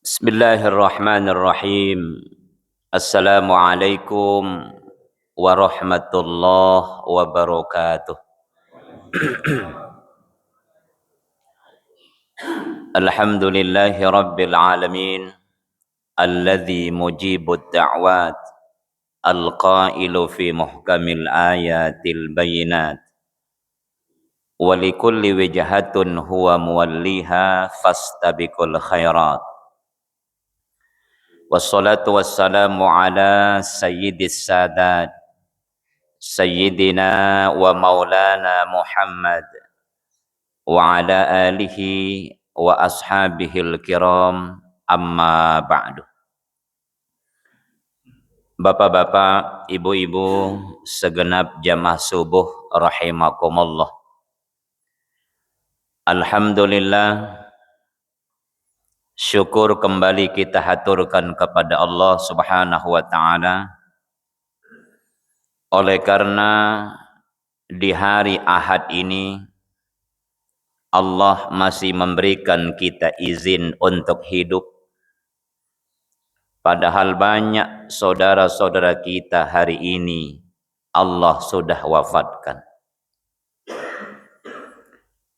Bismillahirrahmanirrahim. Assalamualaikum warahmatullahi wabarakatuh. Alhamdulillahi rabbil alamin, alladzi mujibud da'wat, al-qailu fi muhkamil ayatil bayinat, wa likulli wijhatun huwa muwalliha fastabiqul khairat. Wassalatu wassalamu ala sayyidis sadat Sayyidina wa maulana Muhammad wa ala alihi wa ashabihil kiram, amma ba'du. Bapak-bapak, ibu-ibu, segenap jamaah subuh rahimakumullah. Alhamdulillah, syukur kembali kita haturkan kepada Allah Subhanahu wa ta'ala, oleh karena di hari Ahad ini Allah masih memberikan kita izin untuk hidup, padahal banyak saudara-saudara kita hari ini Allah sudah wafatkan.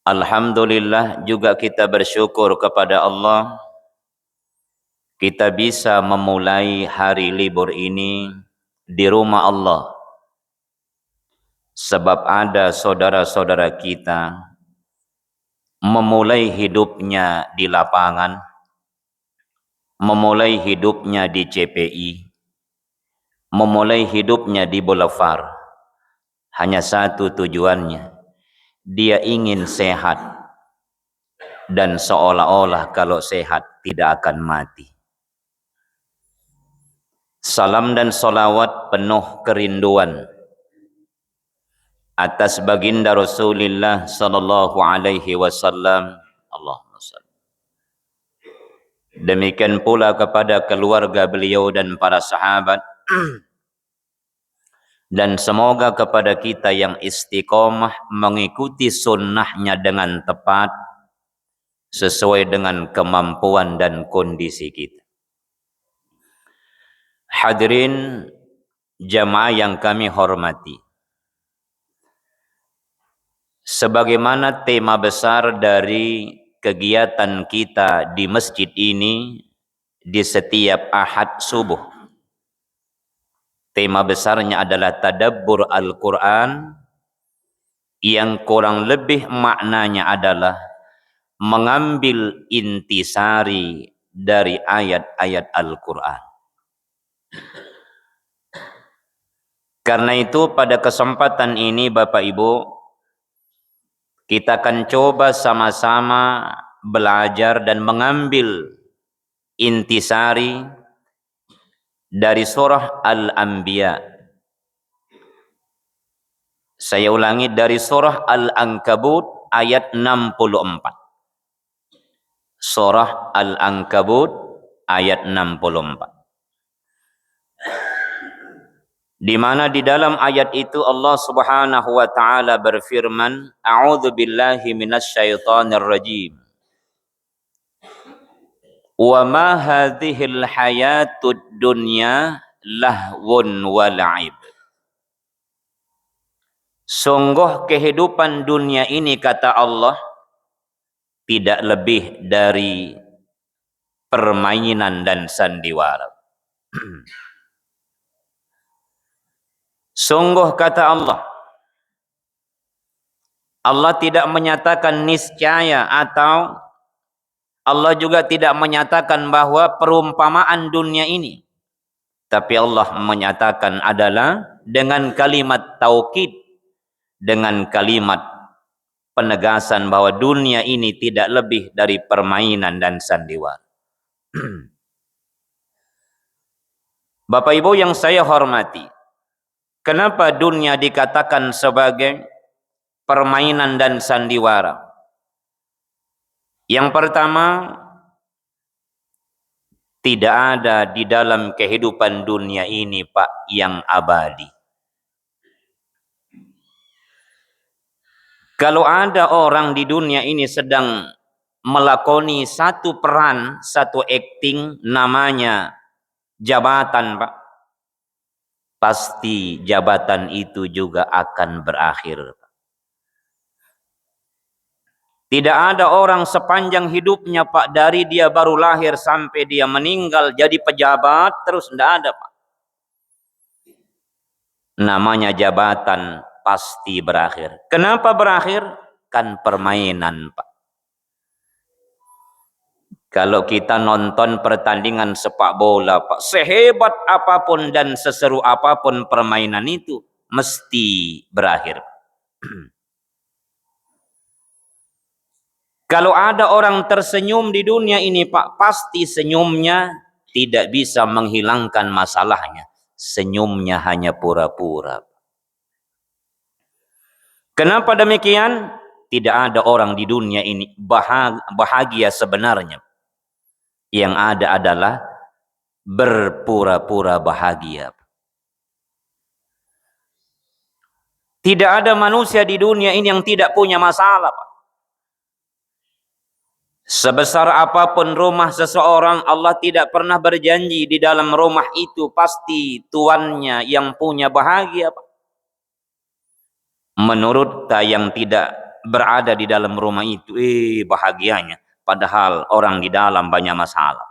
Alhamdulillah, juga kita bersyukur kepada Allah, kita bisa memulai hari libur ini di rumah Allah. Sebab ada saudara-saudara kita memulai hidupnya di lapangan, memulai hidupnya di CPI, memulai hidupnya di boulevard. Hanya satu tujuannya, dia ingin sehat, dan seolah-olah kalau sehat tidak akan mati. Salam dan salawat penuh kerinduan atas baginda Rasulullah sallallahu alaihi wasallam. Allahumma salli. Demikian pula kepada keluarga beliau dan para sahabat. Dan semoga kepada kita yang istiqomah mengikuti sunnahnya dengan tepat, sesuai dengan kemampuan dan kondisi kita. Hadirin jamaah yang kami hormati, sebagaimana tema besar dari kegiatan kita di masjid ini di setiap Ahad subuh, tema besarnya adalah tadabbur Al-Quran, yang kurang lebih maknanya adalah mengambil intisari dari ayat-ayat Al-Quran. Karena itu pada kesempatan ini Bapak Ibu, kita akan coba sama-sama belajar dan mengambil intisari dari surah Al-Anbiya. Saya ulangi, dari surah Al-Ankabut ayat 64. Surah Al-Ankabut ayat 64. Di mana di dalam ayat itu Allah Subhanahu wa taala berfirman, A'udzu billahi minasyaitonir rajim. Wa ma hadhil hayatud dunya lahwun wa la'ib. Sungguh kehidupan dunia ini, kata Allah, tidak lebih dari permainan dan sandiwara. Sungguh, kata Allah, Allah tidak menyatakan niscaya, atau Allah juga tidak menyatakan bahwa perumpamaan dunia ini, tapi Allah menyatakan adalah dengan kalimat taukid, dengan kalimat penegasan bahwa dunia ini tidak lebih dari permainan dan sandiwara. Bapak Ibu yang saya hormati, kenapa dunia dikatakan sebagai permainan dan sandiwara? Yang pertama, tidak ada di dalam kehidupan dunia ini, Pak, yang abadi. Kalau ada orang di dunia ini sedang melakoni satu peran, satu acting, namanya jabatan, Pak. Pasti jabatan itu juga akan berakhir. Tidak ada orang sepanjang hidupnya, Pak, dari dia baru lahir sampai dia meninggal jadi pejabat terus, tidak ada, Pak. Namanya jabatan pasti berakhir. Kenapa berakhir? Kan permainan, Pak. Kalau kita nonton pertandingan sepak bola, Pak, sehebat apapun dan seseru apapun permainan itu, mesti berakhir. Kalau ada orang tersenyum di dunia ini, Pak, pasti senyumnya tidak bisa menghilangkan masalahnya. Senyumnya hanya pura-pura. Kenapa demikian? Tidak ada orang di dunia ini bahagia sebenarnya. Yang ada adalah berpura-pura bahagia. Tidak ada manusia di dunia ini yang tidak punya masalah, Pak. Sebesar apapun rumah seseorang, Allah tidak pernah berjanji di dalam rumah itu pasti tuannya yang punya bahagia, Pak. Menurut yang tidak berada di dalam rumah itu, bahagianya. Padahal orang di dalam banyak masalah.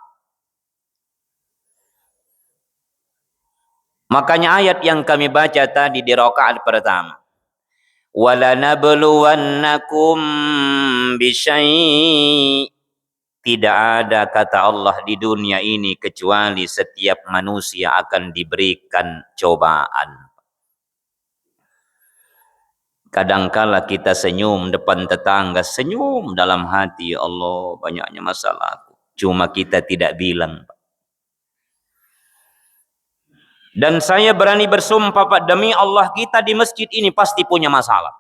Makanya ayat yang kami baca tadi di rakaat pertama. وَلَنَبْلُوَنَّكُمْ بِشَيْءٍ. Tidak ada kata Allah di dunia ini kecuali setiap manusia akan diberikan cobaan. Kadangkala kita senyum depan tetangga, senyum dalam hati, ya Allah banyaknya masalahku. Cuma kita tidak bilang. Dan saya berani bersumpah, Pak, demi Allah kita di masjid ini pasti punya masalah.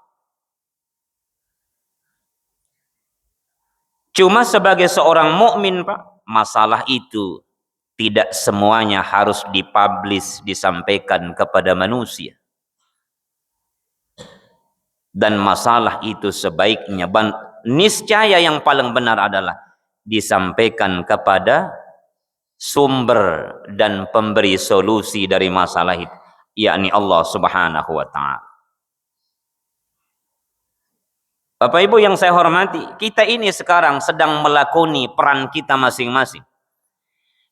Cuma sebagai seorang mukmin, Pak, masalah itu tidak semuanya harus dipublish, disampaikan kepada manusia. Dan masalah itu sebaiknya, niscaya yang paling benar adalah disampaikan kepada sumber dan pemberi solusi dari masalah itu, yakni Allah Subhanahu wa ta'ala. Bapak Ibu yang saya hormati, kita ini sekarang sedang melakoni peran kita masing-masing.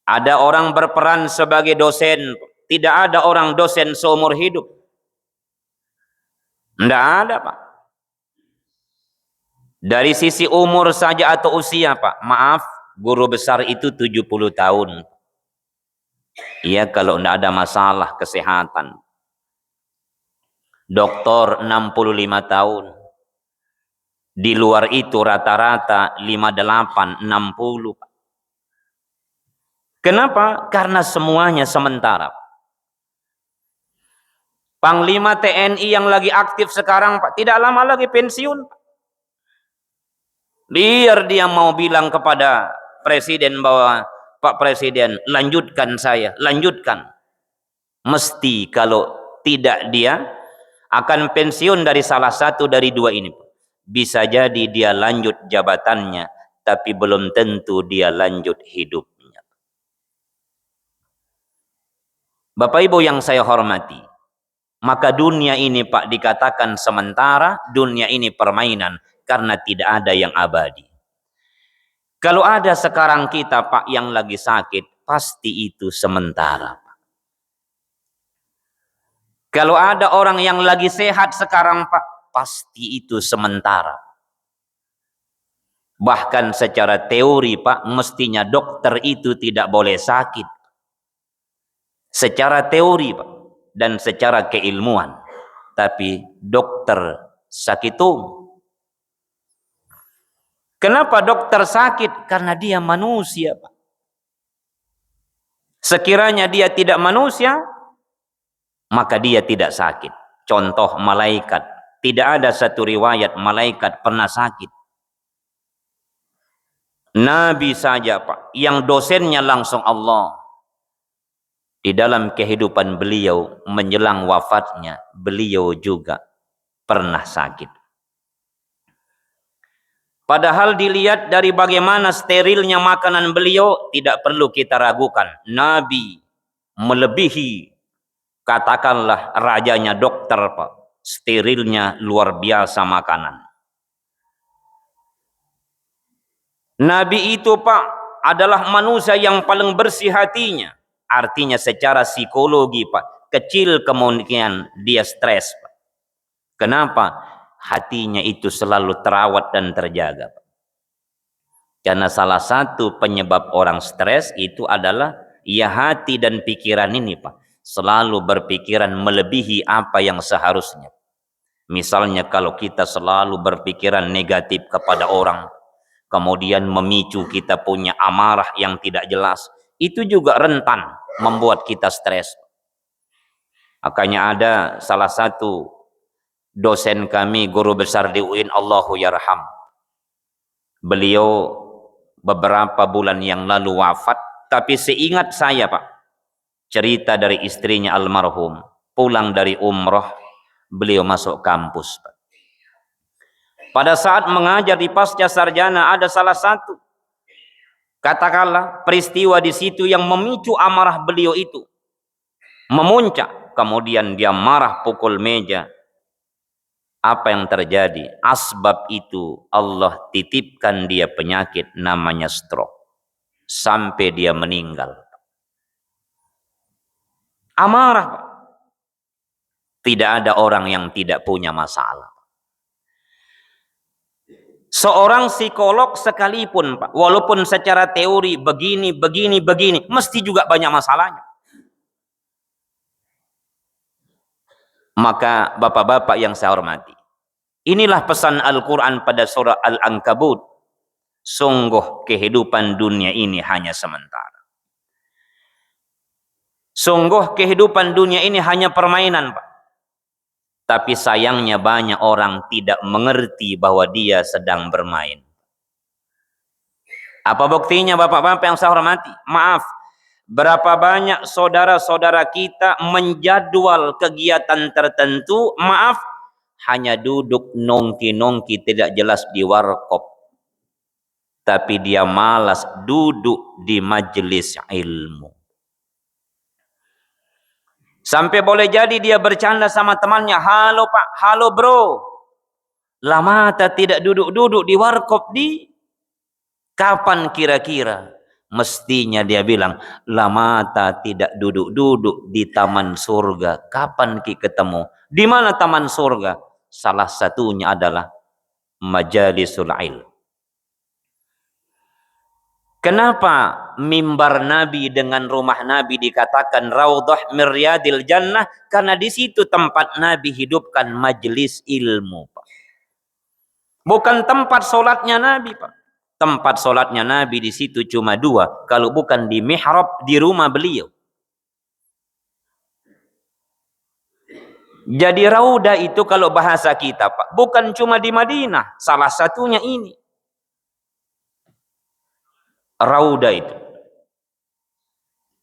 Ada orang berperan sebagai dosen, tidak ada orang dosen seumur hidup. Tidak ada, Pak. Dari sisi umur saja atau usia, Pak, maaf, guru besar itu 70 tahun. Iya, kalau tidak ada masalah kesehatan. Doktor 65 tahun. Di luar itu rata-rata 58, 60. Kenapa? Karena semuanya sementara. Panglima TNI yang lagi aktif sekarang, Pak, tidak lama lagi pensiun. Biar dia mau bilang kepada presiden bahwa, Pak Presiden, lanjutkan saya, lanjutkan. Mesti kalau tidak dia akan pensiun dari salah satu dari dua ini. Bisa jadi dia lanjut jabatannya, tapi belum tentu dia lanjut hidupnya. Bapak Ibu yang saya hormati, maka dunia ini, Pak, dikatakan sementara, dunia ini permainan, karena tidak ada yang abadi. Kalau ada sekarang kita, Pak, yang lagi sakit, pasti itu sementara, Pak. Kalau ada orang yang lagi sehat sekarang, Pak, pasti itu sementara. Bahkan secara teori, Pak, mestinya dokter itu tidak boleh sakit. Secara teori, Pak, dan secara keilmuan. Tapi dokter sakit. Kenapa dokter sakit? Karena dia manusia, Pak. Sekiranya dia tidak manusia, maka dia tidak sakit. Contoh malaikat. Tidak ada satu riwayat malaikat pernah sakit. Nabi saja, Pak, yang dosennya langsung Allah. Di dalam kehidupan beliau menjelang wafatnya, beliau juga pernah sakit. Padahal dilihat dari bagaimana sterilnya makanan beliau, tidak perlu kita ragukan. Nabi melebihi, katakanlah rajanya dokter, Pak. Sterilnya luar biasa makanan. Nabi itu, Pak, adalah manusia yang paling bersih hatinya. Artinya secara psikologi, Pak, kecil kemungkinan dia stres, Pak. Kenapa? Hatinya itu selalu terawat dan terjaga, Pak. Karena salah satu penyebab orang stres itu adalah ya hati dan pikiran ini, Pak, selalu berpikiran melebihi apa yang seharusnya. Misalnya kalau kita selalu berpikiran negatif kepada orang, kemudian memicu kita punya amarah yang tidak jelas, itu juga rentan membuat kita stres. Makanya ada salah satu dosen kami, guru besar di UIN, Allahu yarham. Beliau beberapa bulan yang lalu wafat, tapi seingat saya, Pak, cerita dari istrinya almarhum, pulang dari umroh, beliau masuk kampus, Pak. Pada saat mengajar di pasca sarjana, ada salah satu, katakanlah, peristiwa di situ yang memicu amarah beliau itu memuncak, kemudian dia marah, pukul meja. Apa yang terjadi? Asbab itu Allah titipkan dia penyakit namanya stroke, sampai dia meninggal. Amarah, Pak. Tidak ada orang yang tidak punya masalah. Seorang psikolog sekalipun, Pak, walaupun secara teori begini, mesti juga banyak masalahnya. Maka bapak-bapak yang saya hormati, inilah pesan Al-Quran pada surah Al-Ankabut. Sungguh kehidupan dunia ini hanya sementara. Sungguh kehidupan dunia ini hanya permainan, Pak. Tapi sayangnya banyak orang tidak mengerti bahwa dia sedang bermain. Apa buktinya, bapak-bapak yang saya hormati? Maaf, berapa banyak saudara-saudara kita menjadwal kegiatan tertentu, maaf, hanya duduk nongki-nongki tidak jelas di warkop. Tapi dia malas duduk di majelis ilmu. Sampai boleh jadi dia bercanda sama temannya, halo Pak, halo bro. Lama tidak duduk-duduk di warkop di kapan kira-kira? Mestinya dia bilang, lama tidak duduk-duduk di taman surga. Kapan ketemu? Di mana taman surga? Salah satunya adalah majalisul ilm. Kenapa mimbar Nabi dengan rumah Nabi dikatakan raudhah min riyadil jannah? Karena di situ tempat Nabi hidupkan majelis ilmu, Pak. Bukan tempat sholatnya Nabi, Pak. Tempat sholatnya Nabi di situ cuma dua, kalau bukan di mihrab di rumah beliau. Jadi raudah itu kalau bahasa kita, Pak, bukan cuma di Madinah, salah satunya ini. Raudah itu.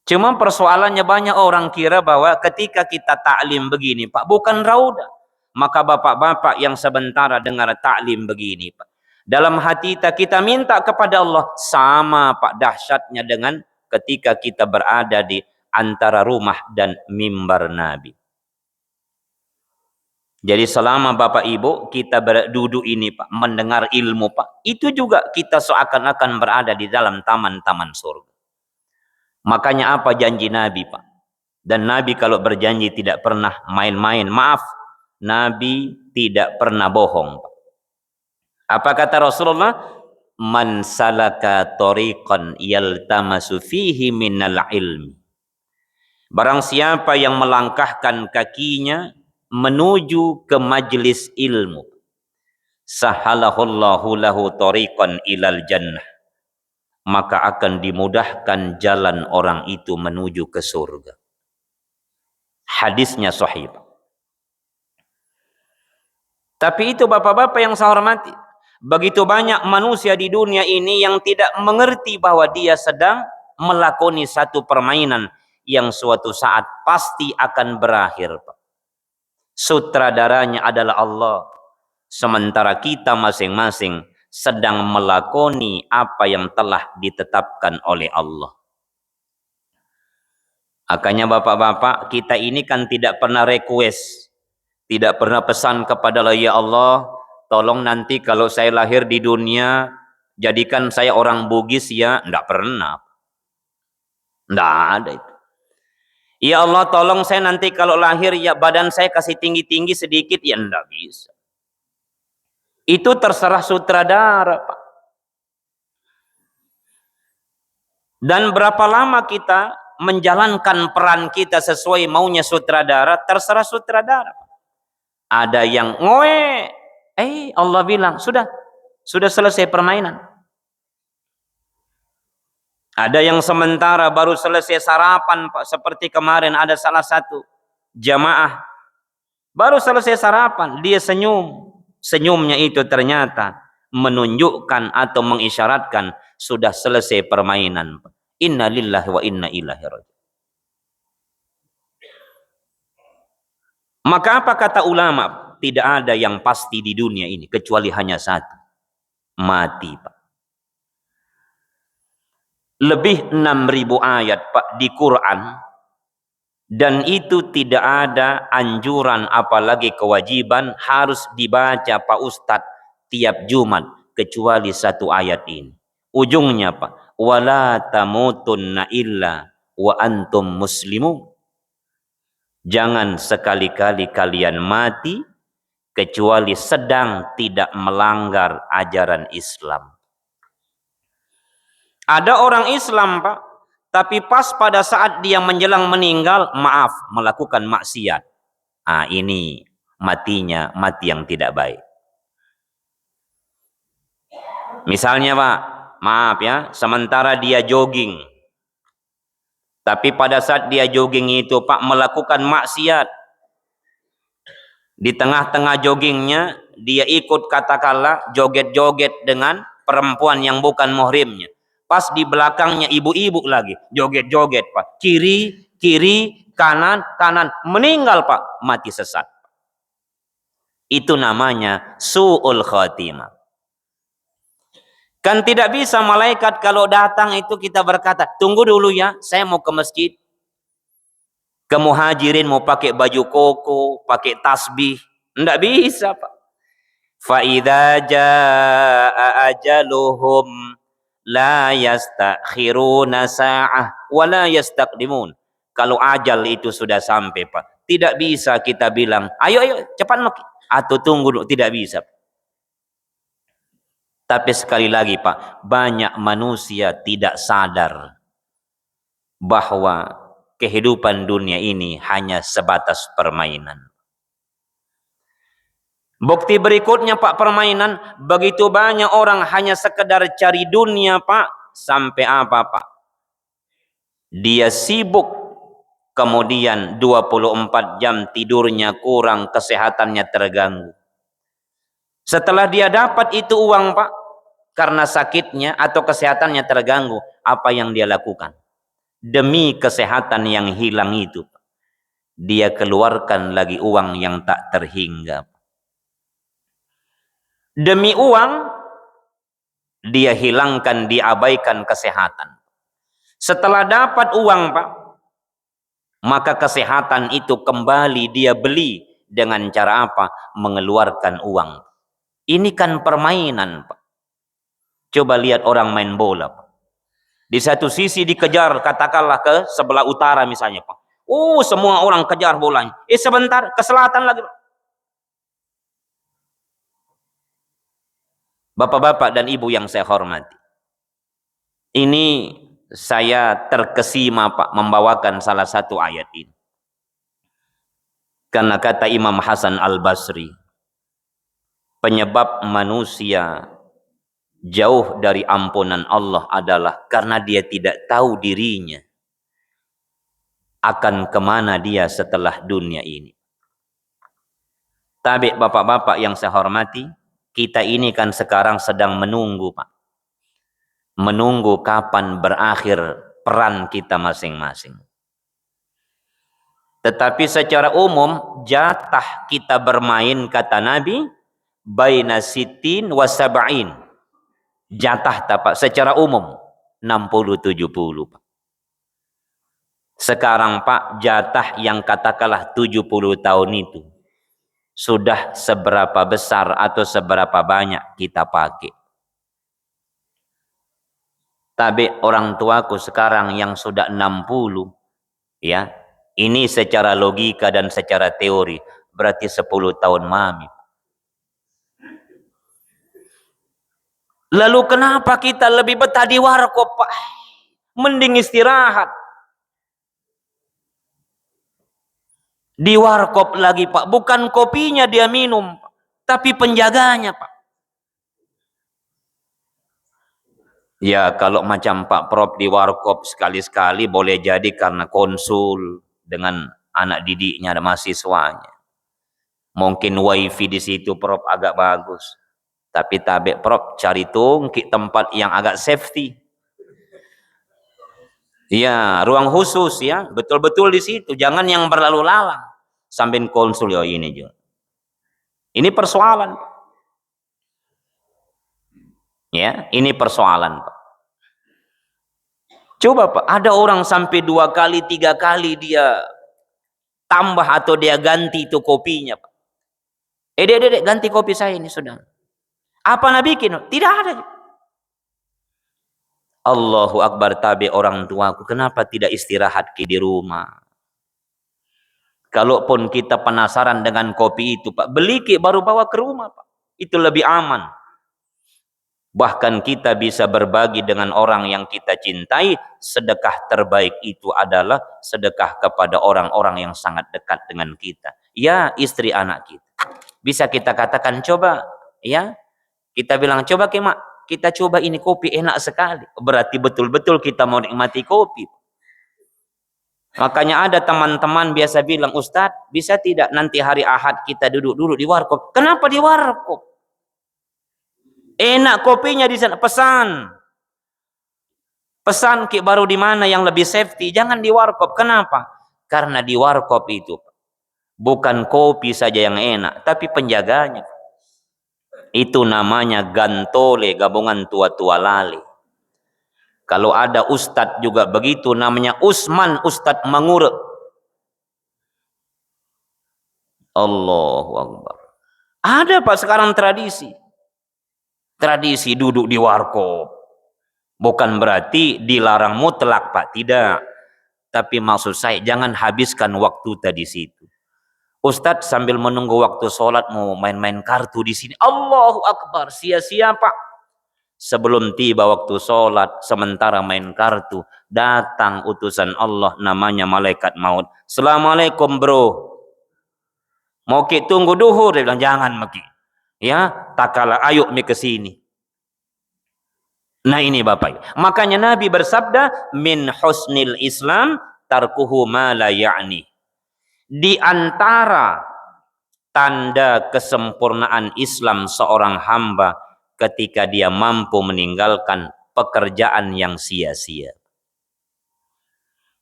Cuma persoalannya banyak orang kira bahwa ketika kita taklim begini, Pak, bukan raudah. Maka bapak-bapak yang sementara dengar taklim begini, Pak, dalam hati kita minta kepada Allah, sama, Pak, dahsyatnya dengan ketika kita berada di antara rumah dan mimbar Nabi. Jadi selama Bapak Ibu kita duduk ini, Pak, mendengar ilmu, Pak, itu juga kita seakan-akan berada di dalam taman-taman surga. Makanya apa janji Nabi, Pak? Dan Nabi kalau berjanji tidak pernah main-main. Maaf, Nabi tidak pernah bohong, Pak. Apa kata Rasulullah? Man salaka tariqan yaltamasu fihi minal ilmi. Barang siapa yang melangkahkan kakinya menuju ke majlis ilmu, sahalahullahu lahu tariqan ilal jannah, maka akan dimudahkan jalan orang itu menuju ke surga. Hadisnya sahih. Tapi itu bapak-bapak yang saya hormati, begitu banyak manusia di dunia ini yang tidak mengerti bahwa dia sedang melakoni satu permainan yang suatu saat pasti akan berakhir, Pak. Sutradaranya adalah Allah, sementara kita masing-masing sedang melakoni apa yang telah ditetapkan oleh Allah. Makanya bapak-bapak, kita ini kan tidak pernah request, tidak pernah pesan kepada Allah, ya Allah, tolong nanti kalau saya lahir di dunia, jadikan saya orang Bugis ya. Tidak pernah. Tidak ada itu. Ya Allah, tolong saya nanti kalau lahir ya badan saya kasih tinggi-tinggi sedikit, ya tidak bisa. Itu terserah sutradara, Pak. Dan berapa lama kita menjalankan peran kita sesuai maunya sutradara, terserah sutradara. Ada yang ngoe, Allah bilang sudah selesai permainan. Ada yang sementara baru selesai sarapan, Pak, seperti kemarin ada salah satu jamaah baru selesai sarapan, dia senyum. Senyumnya itu ternyata menunjukkan atau mengisyaratkan sudah selesai permainan. Inna lillahi wa inna ilaihi raji'un. Maka apa kata ulama? Tidak ada yang pasti di dunia ini kecuali hanya satu, mati, Pak. Lebih 6.000 ayat, Pak, di Quran, dan itu tidak ada anjuran apalagi kewajiban harus dibaca, Pak Ustadz, tiap Jumat kecuali satu ayat ini. Ujungnya, Pak, wala tamutunna illa wa antum muslimun. Jangan sekali-kali kalian mati kecuali sedang tidak melanggar ajaran Islam. Ada orang Islam, Pak, tapi pas pada saat dia menjelang meninggal, maaf, melakukan maksiat. Ini matinya mati yang tidak baik. Misalnya, Pak, maaf ya, sementara dia jogging, tapi pada saat dia jogging itu, Pak, melakukan maksiat. Di tengah-tengah joggingnya, dia ikut katakanlah joget-joget dengan perempuan yang bukan muhrimnya. Pas di belakangnya ibu-ibu lagi, joget-joget, Pak. Kiri, kanan, meninggal, Pak, mati sesat. Itu namanya su'ul khatimah. Kan tidak bisa malaikat kalau datang itu kita berkata, tunggu dulu ya, saya mau ke masjid. Ke muhajirin mau pakai baju koko, pakai tasbih. Tidak bisa, Pak. Fa'idha ja'a ajaluhum la yastakhiruna sa'ah wa la yastaqdimun. Kalau ajal itu sudah sampai, Pak, tidak bisa kita bilang, ayo cepat atau tunggu dulu, tidak bisa. Tapi sekali lagi, Pak, banyak manusia tidak sadar bahwa kehidupan dunia ini hanya sebatas permainan. Bukti berikutnya, Pak, permainan. Begitu banyak orang hanya sekedar cari dunia, Pak. Sampai apa, Pak? Dia sibuk, kemudian 24 jam tidurnya kurang, kesehatannya terganggu. Setelah dia dapat itu uang, Pak, karena sakitnya atau kesehatannya terganggu, apa yang dia lakukan? Demi kesehatan yang hilang itu, dia keluarkan lagi uang yang tak terhingga. Demi uang, dia hilangkan, diabaikan kesehatan. Setelah dapat uang, Pak, maka kesehatan itu kembali dia beli dengan cara apa? Mengeluarkan uang. Ini kan permainan, Pak. Coba lihat orang main bola, Pak. Di satu sisi dikejar, katakanlah ke sebelah utara misalnya, Pak. Semua orang kejar bolanya. Sebentar, ke selatan lagi, Pak. Bapak-bapak dan ibu yang saya hormati, ini saya terkesima, Pak, membawakan salah satu ayat ini. Karena kata Imam Hasan Al-Basri, penyebab manusia jauh dari ampunan Allah adalah karena dia tidak tahu dirinya akan kemana dia setelah dunia ini. Tapi bapak-bapak yang saya hormati, kita ini kan sekarang sedang menunggu, Pak. Menunggu kapan berakhir peran kita masing-masing. Tetapi secara umum, jatah kita bermain, kata Nabi, baina sitin wa sab'in. Jatah tak, Pak, secara umum 60-70, Pak. Sekarang, Pak, jatah yang katakanlah 70 tahun itu sudah seberapa besar atau seberapa banyak kita pakai. Tapi orang tuaku sekarang yang sudah 60, ya, ini secara logika dan secara teori berarti 10 tahun mami. Lalu kenapa kita lebih betah di warkop, Pak? Mending istirahat. Di warkop lagi, Pak. Bukan kopinya dia minum, tapi penjaganya, Pak. Ya, kalau macam Pak Prof di warkop sekali-sekali boleh jadi karena konsul dengan anak didiknya, mahasiswanya. Mungkin wifi di situ Prof agak bagus. Tapi tabe Prof cari tungki tempat yang agak safety. Ya, ruang khusus ya, betul-betul di situ. Jangan yang berlalu lalang sambil konsul ya ini juga. Ini persoalan. Ya, ini persoalan, Pak. Coba, Pak, ada orang sampai 2 kali, 3 kali dia tambah atau dia ganti itu kopinya, Pak. Dek, ganti kopi saya ini sudah. Apa nak bikin? Tidak ada. Allahu Akbar, tabi orang tuaku. Kenapa tidak istirahat di rumah? Kalaupun kita penasaran dengan kopi itu, Pak, beli baru bawa ke rumah, Pak. Itu lebih aman. Bahkan kita bisa berbagi dengan orang yang kita cintai. Sedekah terbaik itu adalah sedekah kepada orang-orang yang sangat dekat dengan kita. Ya, istri anak kita. Bisa kita katakan, coba, ya. Kita bilang, coba Mak, kita coba ini kopi enak sekali. Berarti betul-betul kita mau nikmati kopi. Makanya ada teman-teman biasa bilang, Ustadz, bisa tidak nanti hari Ahad kita duduk-duduk di warkop? Kenapa di warkop? Enak kopinya di sana. Pesan baru di mana yang lebih safety. Jangan di warkop. Kenapa? Karena di warkop itu bukan kopi saja yang enak, tapi penjaganya. Itu namanya gantole, gabungan tua-tua lali. Kalau ada ustadz juga begitu, namanya Usman, Ustadz Mangurek. Allahu Akbar. Ada, Pak, sekarang tradisi duduk di warkop. Bukan berarti dilarang mutlak, Pak, tidak. Tapi maksud saya jangan habiskan waktu tadi situ. Ustadz sambil menunggu waktu sholat mau main-main kartu di sini. Allahu Akbar, sia-sia, Pak. Sebelum tiba waktu sholat, sementara main kartu, datang utusan Allah namanya malaikat maut. Assalamualaikum, bro. Mau tunggu duhur? Dia bilang, jangan, Maki. Ya, tak kalah, ayo mi ke sini. Nah ini Bapak. Makanya Nabi bersabda, min husnil Islam tarkuhu ma la ya'ni. Di antara tanda kesempurnaan Islam seorang hamba ketika dia mampu meninggalkan pekerjaan yang sia-sia.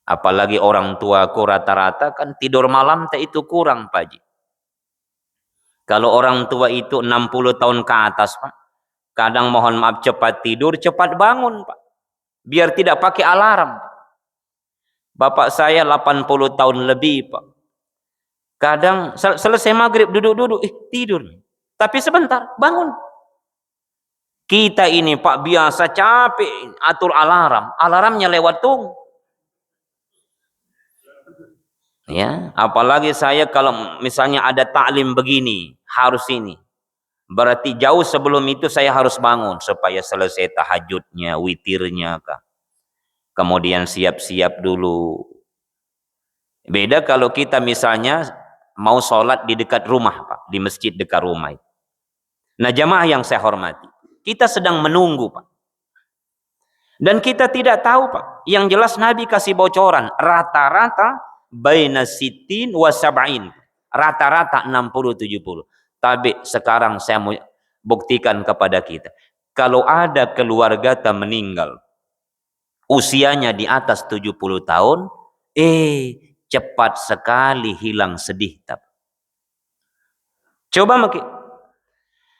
Apalagi orang tuaku rata-rata kan tidur malam itu kurang, Pak Ji. Kalau orang tua itu 60 tahun ke atas, Pak, kadang mohon maaf cepat tidur, cepat bangun, Pak. Biar tidak pakai alarm. Bapak saya 80 tahun lebih, Pak. Kadang selesai maghrib duduk-duduk, tidur. Tapi sebentar, bangun. Kita ini, Pak, biasa capek atur alarm. Alarmnya lewat tung. Ya, apalagi saya kalau misalnya ada taklim begini, harus ini. Berarti jauh sebelum itu saya harus bangun supaya selesai tahajudnya, witirnya, Kak. Kemudian siap-siap dulu. Beda kalau kita misalnya mau sholat di dekat rumah, Pak, di masjid dekat rumah. Nah, jamaah yang saya hormati, kita sedang menunggu, Pak. Dan kita tidak tahu, Pak. Yang jelas Nabi kasih bocoran, rata-rata baina sitin wa sab'in. Rata-rata 60-70. Tapi sekarang saya mau buktikan kepada kita. Kalau ada keluarga meninggal, usianya di atas 70 tahun, cepat sekali hilang sedih. Coba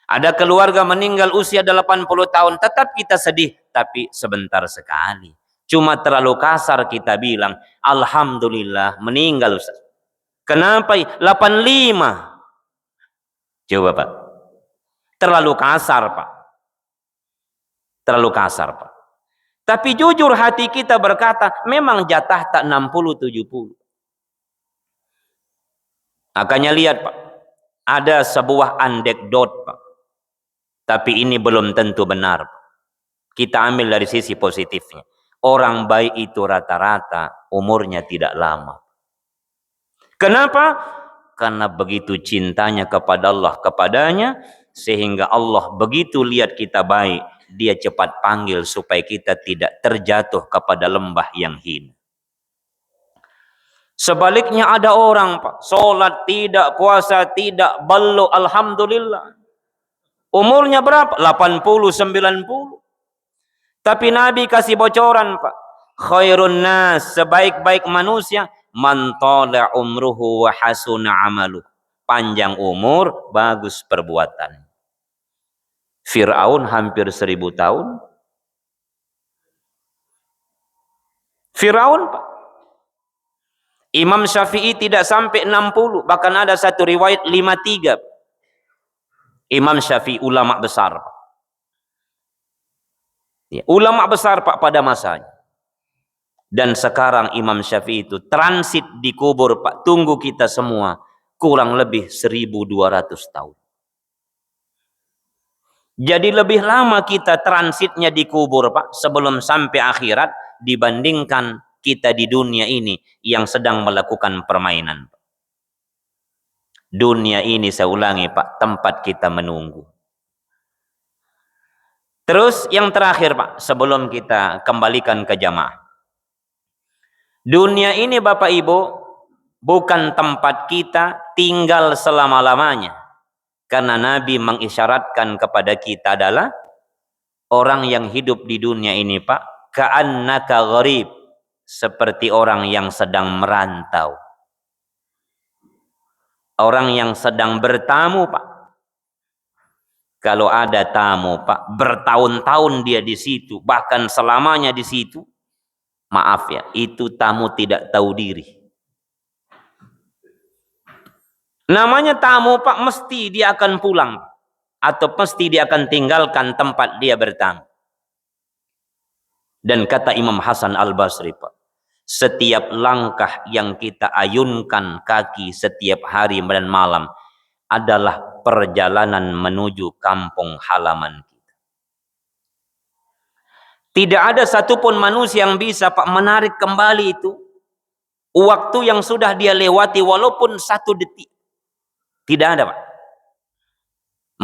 Ada keluarga meninggal usia 80 tahun, tetap kita sedih, tapi sebentar sekali. Cuma terlalu kasar kita bilang, alhamdulillah meninggal Ustaz. Kenapa? 85. Coba Pak. Terlalu kasar Pak. Terlalu kasar Pak. Tapi jujur hati kita berkata, memang jatah tak 60-70. Makanya lihat Pak, ada sebuah anekdot Pak. Tapi ini belum tentu benar. Kita ambil dari sisi positifnya. Orang baik itu rata-rata umurnya tidak lama. Kenapa? Karena begitu cintanya kepada Allah kepadanya, sehingga Allah begitu lihat kita baik, dia cepat panggil supaya kita tidak terjatuh kepada lembah yang hina. Sebaliknya ada orang Pak, sholat tidak, puasa tidak, belum, alhamdulillah. Umurnya berapa? 80, 90. Tapi Nabi kasih bocoran Pak. Khairun nas, sebaik-baik manusia, man tala umruhu wa hasuna amaluh. Panjang umur, bagus perbuatan. Fir'aun hampir 1000 tahun. Fir'aun Pak. Imam Syafi'i tidak sampai 60, bahkan ada satu riwayat 53. Imam Syafi'i ulama besar. Ya, ulama besar Pak pada masanya. Dan sekarang Imam Syafi'i itu transit di kubur Pak. Tunggu kita semua kurang lebih 1200 tahun. Jadi lebih lama kita transitnya di kubur Pak sebelum sampai akhirat dibandingkan kita di dunia ini yang sedang melakukan permainan. Dunia ini saya ulangi Pak, tempat kita menunggu. Terus yang terakhir Pak, sebelum kita kembalikan ke jamaah. Dunia ini Bapak Ibu bukan tempat kita tinggal selama-lamanya. Karena Nabi mengisyaratkan kepada kita adalah orang yang hidup di dunia ini Pak, ka'annaka gharib, seperti orang yang sedang merantau. Orang yang sedang bertamu Pak. Kalau ada tamu Pak, bertahun-tahun dia di situ, bahkan selamanya di situ, maaf ya, itu tamu tidak tahu diri. Namanya tamu Pak, mesti dia akan pulang. Atau pasti dia akan tinggalkan tempat dia bertamu. Dan kata Imam Hasan Al-Basri Pak, setiap langkah yang kita ayunkan kaki setiap hari dan malam adalah perjalanan menuju kampung halaman kita. Tidak ada satupun manusia yang bisa Pak menarik kembali itu waktu yang sudah dia lewati walaupun 1 detik. Tidak ada Pak.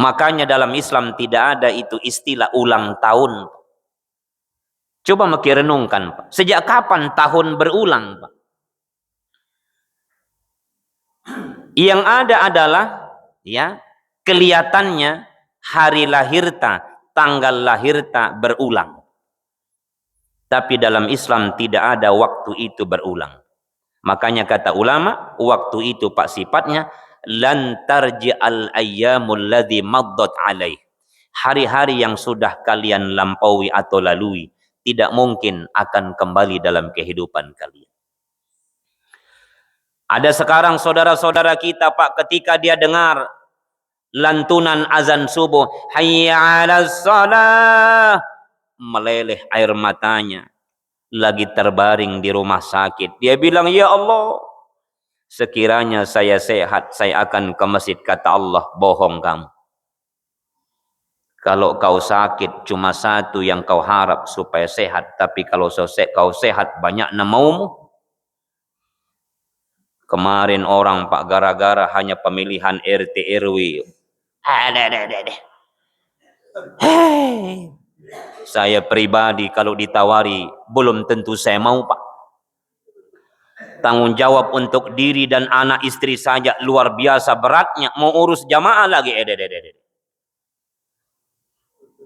Makanya dalam Islam tidak ada itu istilah ulang tahun. Coba makin renungkan Pak. Sejak kapan tahun berulang Pak? Yang ada adalah ya kelihatannya hari lahirta, tanggal lahirta berulang. Tapi dalam Islam tidak ada waktu itu berulang. Makanya kata ulama, waktu itu Pak sifatnya lan tarji'al ayyamul ladzi maddat alaih. Hari-hari yang sudah kalian lampaui atau lalui tidak mungkin akan kembali dalam kehidupan kalian. Ada sekarang saudara-saudara kita Pak, ketika dia dengar lantunan azan subuh, hayya 'alas shalah, meleleh air matanya. Lagi terbaring di rumah sakit. Dia bilang, ya Allah, sekiranya saya sehat, saya akan ke masjid. Kata Allah, bohong kamu. Kalau kau sakit, cuma satu yang kau harap supaya sehat. Tapi kalau kau sehat, banyak namaumu. Kemarin orang Pak, gara-gara hanya pemilihan RT RW. Hei, saya pribadi kalau ditawari, belum tentu saya mau Pak. Tanggung jawab untuk diri dan anak istri saja luar biasa beratnya. Mau urus jamaah lagi.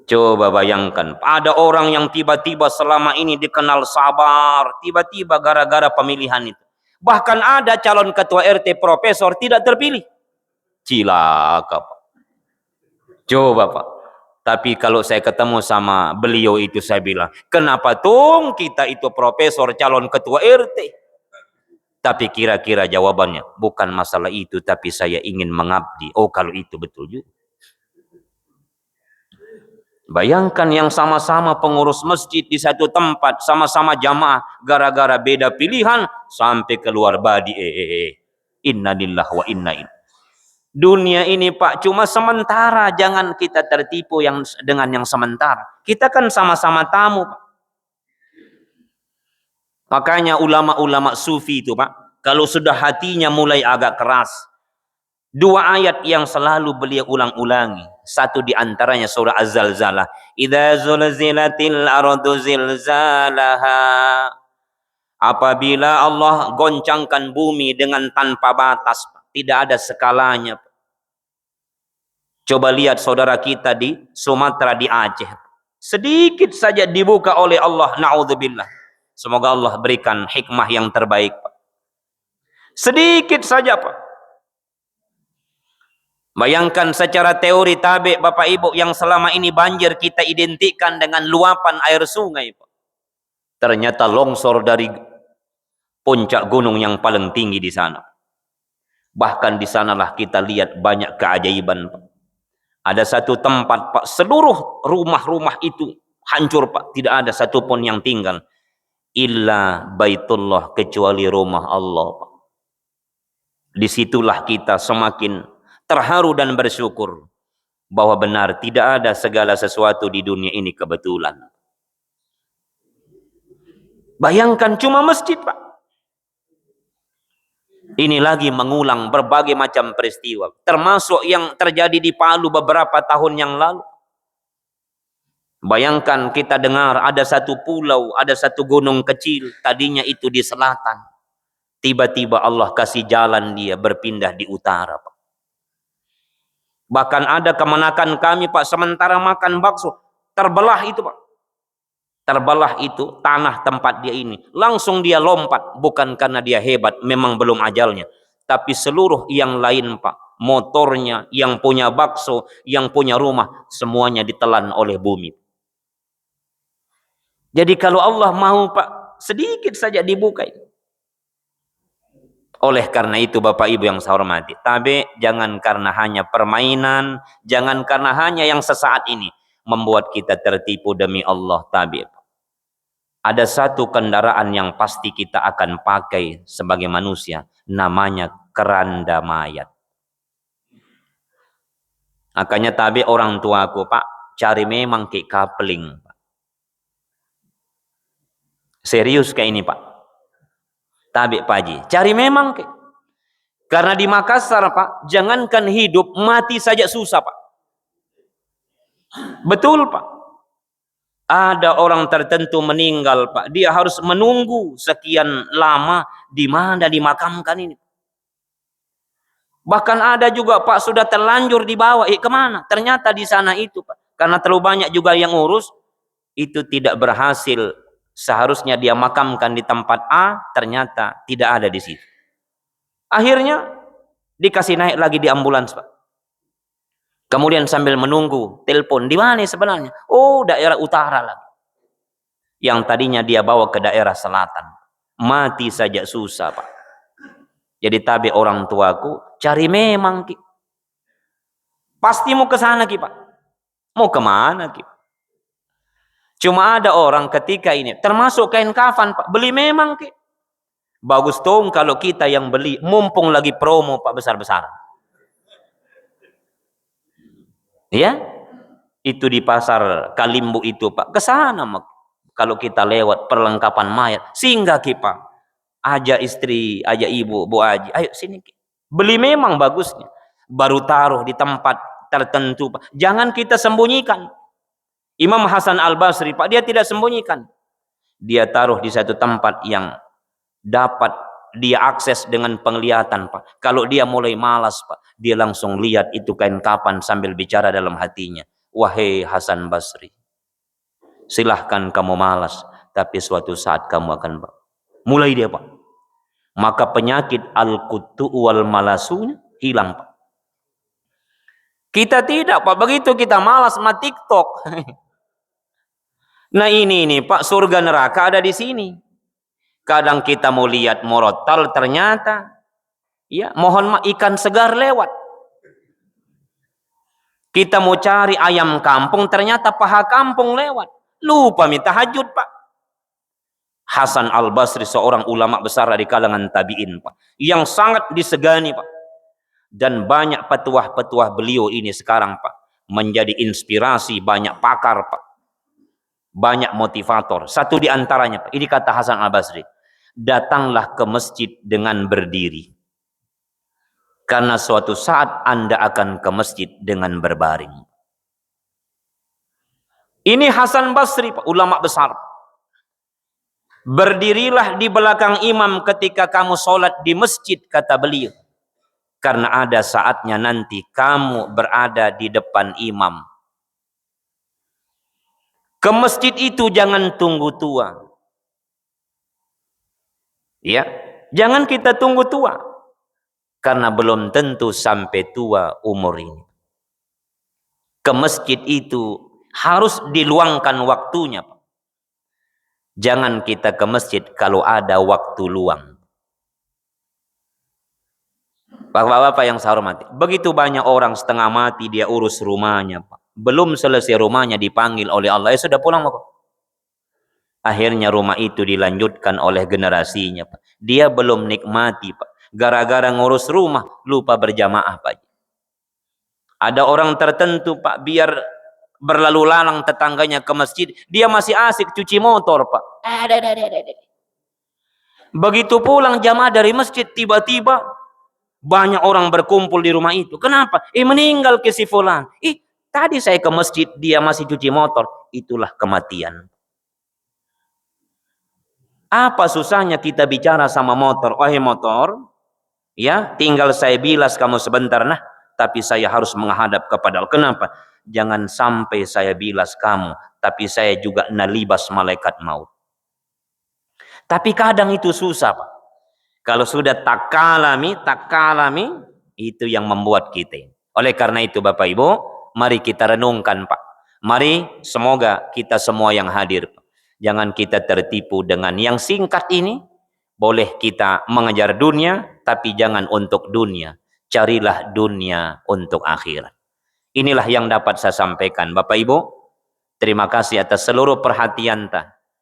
Coba bayangkan, ada orang yang tiba-tiba selama ini dikenal sabar, tiba-tiba gara-gara pemilihan itu. Bahkan ada calon ketua RT profesor tidak terpilih. Cilaka Pak. Coba Pak. Tapi kalau saya ketemu sama beliau itu saya bilang, kenapa tung kita itu profesor calon ketua RT? Tapi kira-kira jawabannya, bukan masalah itu, tapi saya ingin mengabdi. Oh kalau itu betul juga. Bayangkan yang sama-sama pengurus masjid di satu tempat, sama-sama jamaah, gara-gara beda pilihan, sampai keluar badi. Inna lillahi wa inna ilaihi. Dunia ini Pak cuma sementara, jangan kita tertipu dengan yang sementara. Kita kan sama-sama tamu Pak. Makanya ulama-ulama sufi itu Pak, kalau sudah hatinya mulai agak keras, dua ayat yang selalu beliau ulang-ulangi. Satu di antaranya surah Az-Zalzalah. Idza zulzilatil ardu zilzalaha. Apabila Allah goncangkan bumi dengan tanpa batas, tidak ada skalanya. Coba lihat saudara kita di Sumatera, di Aceh. Sedikit saja dibuka oleh Allah, na'udzubillah. Semoga Allah berikan hikmah yang terbaik, Pak. Sedikit saja, Pak. Bayangkan secara teori tabe Bapak Ibu, yang selama ini banjir kita identikkan dengan luapan air sungai, Pak. Ternyata longsor dari puncak gunung yang paling tinggi di sana. Bahkan di sanalah kita lihat banyak keajaiban, Pak. Ada satu tempat Pak, seluruh rumah-rumah itu hancur Pak, tidak ada satupun yang tinggal. Illa Baitullah, kecuali rumah Allah Pak. Disitulah kita semakin terharu dan bersyukur bahwa benar tidak ada segala sesuatu di dunia ini kebetulan. Bayangkan cuma masjid Pak. Ini lagi mengulang berbagai macam peristiwa, termasuk yang terjadi di Palu beberapa tahun yang lalu. Bayangkan kita dengar ada satu pulau, ada satu gunung kecil, tadinya itu di selatan. Tiba-tiba Allah kasih jalan dia berpindah di utara, Pak. Bahkan ada kemenakan kami, Pak, sementara makan bakso, terbelah itu, Pak. Terbelah itu tanah tempat dia ini. Langsung dia lompat, bukan karena dia hebat, memang belum ajalnya. Tapi seluruh yang lain, Pak, motornya, yang punya bakso, yang punya rumah, semuanya ditelan oleh bumi. Jadi kalau Allah mau Pak, sedikit saja dibuka. Oleh karena itu Bapak Ibu yang saya hormati, tabe jangan karena hanya permainan, jangan karena hanya yang sesaat ini membuat kita tertipu demi Allah, tabe. Ada satu kendaraan yang pasti kita akan pakai sebagai manusia, namanya keranda mayat. Makanya tabe orang tuaku Pak, cari memang ke kapling. Serius kayak ini Pak. Tabe Pak Haji, cari memang ke. Karena di Makassar Pak, jangankan hidup, mati saja susah Pak. Betul Pak. Ada orang tertentu meninggal Pak, dia harus menunggu sekian lama di mana dimakamkan ini. Bahkan ada juga Pak sudah terlanjur dibawa, kemana? Ternyata di sana itu Pak, karena terlalu banyak juga yang ngurus, itu tidak berhasil. Seharusnya dia makamkan di tempat A, ternyata tidak ada di situ. Akhirnya dikasih naik lagi di ambulans Pak. Kemudian sambil menunggu, telepon, di mana sebenarnya? Oh, daerah utara lagi. Yang tadinya dia bawa ke daerah selatan. Mati saja susah Pak. Jadi tabe orang tuaku, cari memang Ki. Pasti mau ke sana Ki Pak. Mau kemana Ki? Cuma ada orang ketika ini, termasuk kain kafan Pak, beli memang Ki. Bagus dong kalau kita yang beli, mumpung lagi promo Pak besar-besaran. Ya, itu di pasar Kalimbu itu Pak, ke sana kalau kita lewat perlengkapan mayat, singgah Ki Pak, aja istri, aja ibu, Bu Aji, ayo sini Ki. Beli memang bagusnya, baru taruh di tempat tertentu Pak. Jangan kita sembunyikan. Imam Hasan Al-Basri Pak, dia tidak sembunyikan, dia taruh di satu tempat yang dapat dia akses dengan penglihatan Pak. Kalau dia mulai malas Pak, dia langsung lihat itu kain kapan sambil bicara dalam hatinya, wahai Hasan Basri, silahkan kamu malas, tapi suatu saat kamu akan mulai dia Pak. Maka penyakit al-kutu wal malasunya hilang Pak. Kita tidak, Pak. Begitu kita malas sama TikTok. Nah ini Pak, surga neraka ada di sini. Kadang kita mau lihat morotal, ternyata ya mohon maaf ikan segar lewat. Kita mau cari ayam kampung, ternyata paha kampung lewat. Lupa minta tahajud, Pak. Hasan Al-Basri, seorang ulama besar dari kalangan tabi'in, Pak, yang sangat disegani, Pak. Dan banyak petuah-petuah beliau ini sekarang, Pak, menjadi inspirasi banyak pakar, Pak. Banyak motivator. Satu di antaranya, Pak, ini kata Hasan Al-Basri, datanglah ke masjid dengan berdiri. Karena suatu saat Anda akan ke masjid dengan berbaring. Ini Hasan Basri, Pak, ulama besar. Berdirilah di belakang imam ketika kamu sholat di masjid, kata beliau. Karena ada saatnya nanti kamu berada di depan imam. Ke masjid itu jangan tunggu tua. Ya, jangan kita tunggu tua. Karena belum tentu sampai tua umur ini. Ke masjid itu harus diluangkan waktunya. Jangan kita ke masjid kalau ada waktu luang. Bapak-bapak yang saya hormati, begitu banyak orang setengah mati dia urus rumahnya, Pak. Belum selesai rumahnya dipanggil oleh Allah, ya sudah pulang, Pak. Akhirnya rumah itu dilanjutkan oleh generasinya, Pak. Dia belum nikmati, Pak. Gara-gara ngurus rumah, lupa berjamaah, Pak. Ada orang tertentu, Pak, biar berlalu lalang tetangganya ke masjid, dia masih asik cuci motor, Pak. Begitu pulang jamaah dari masjid, tiba-tiba banyak orang berkumpul di rumah itu. Kenapa? Meninggal ke si fulan. Tadi saya ke masjid, dia masih cuci motor. Itulah kematian. Apa susahnya kita bicara sama motor? Wahai motor, ya tinggal saya bilas kamu sebentar, nah. Tapi saya harus menghadap kepada Allah. Kenapa? Jangan sampai saya bilas kamu, tapi saya juga nalibas malaikat maut. Tapi kadang itu susah, Pak. Kalau sudah takalami, itu yang membuat kita. Oleh karena itu Bapak Ibu, mari kita renungkan, Pak. Mari semoga kita semua yang hadir, Pak. Jangan kita tertipu dengan yang singkat ini. Boleh kita mengejar dunia, tapi jangan untuk dunia. Carilah dunia untuk akhirat. Inilah yang dapat saya sampaikan. Bapak Ibu, terima kasih atas seluruh perhatian.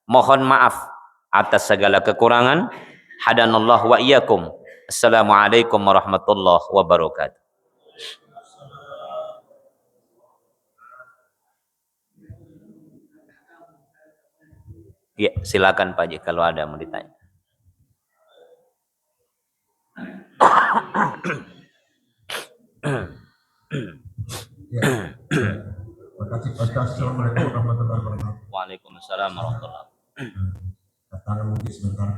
Mohon maaf atas segala kekurangan. Hadanallah wa iyyakum. Assalamualaikum warahmatullahi wabarakatuh. Ya, silakan Pak Ji kalau ada mau ditanya. Ya. Terima kasih Pak Ustaz. Assalamualaikum warahmatullahi wabarakatuh. Waalaikumsalam warahmatullahi wabarakatuh. Katakan mungkin sebentar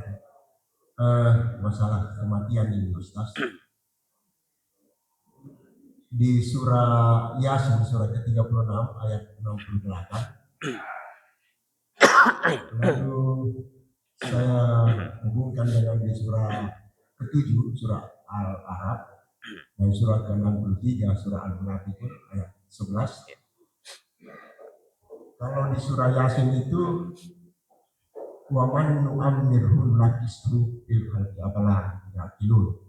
masalah kematian ini Ustaz. Di surah Yasin, surah ke-36 ayat 68. Lalu saya hubungkan dengan di surah ke-7, surah Al-Ahqaf, dan surah ke-63, surah Al-Munafiqun ayat 11. Kalau di surah Yasin itu waman nu'ammirhun lakisru fil khalqi apalah yaqilun.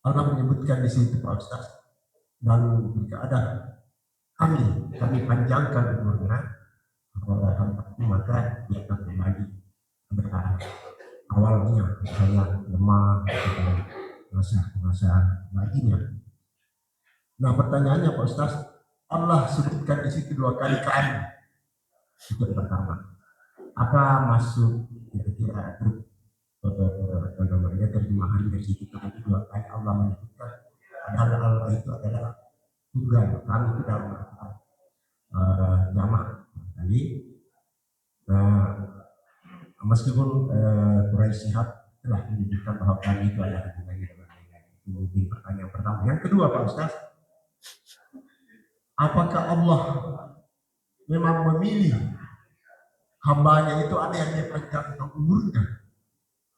Allah menyebutkan di situ Pak Ustaz, dan jika ada kami panjangkan umurnya kepada hamba, maka dia akan kembali pada awalnya, misalnya lemah atau masa baginya. Nah pertanyaannya Pak Ustaz, Allah sebutkan di situ 2 kali kami. Itu yang pertama. Apa maksud kira-kira terjemahan dari situ tadi 2 kali Allah menyebutkan padahal Allah itu adalah tunggal, kami itu dalam jamak tadi. Meskipun Quraisy Shihab telah menunjukkan bahwa kami itu adalah hubungannya dengan itu mungkin pertanyaan pertama. Yang kedua Pak Ustaz, apakah Allah memang memilih hambanya itu ada yang dipanjangkan umurnya,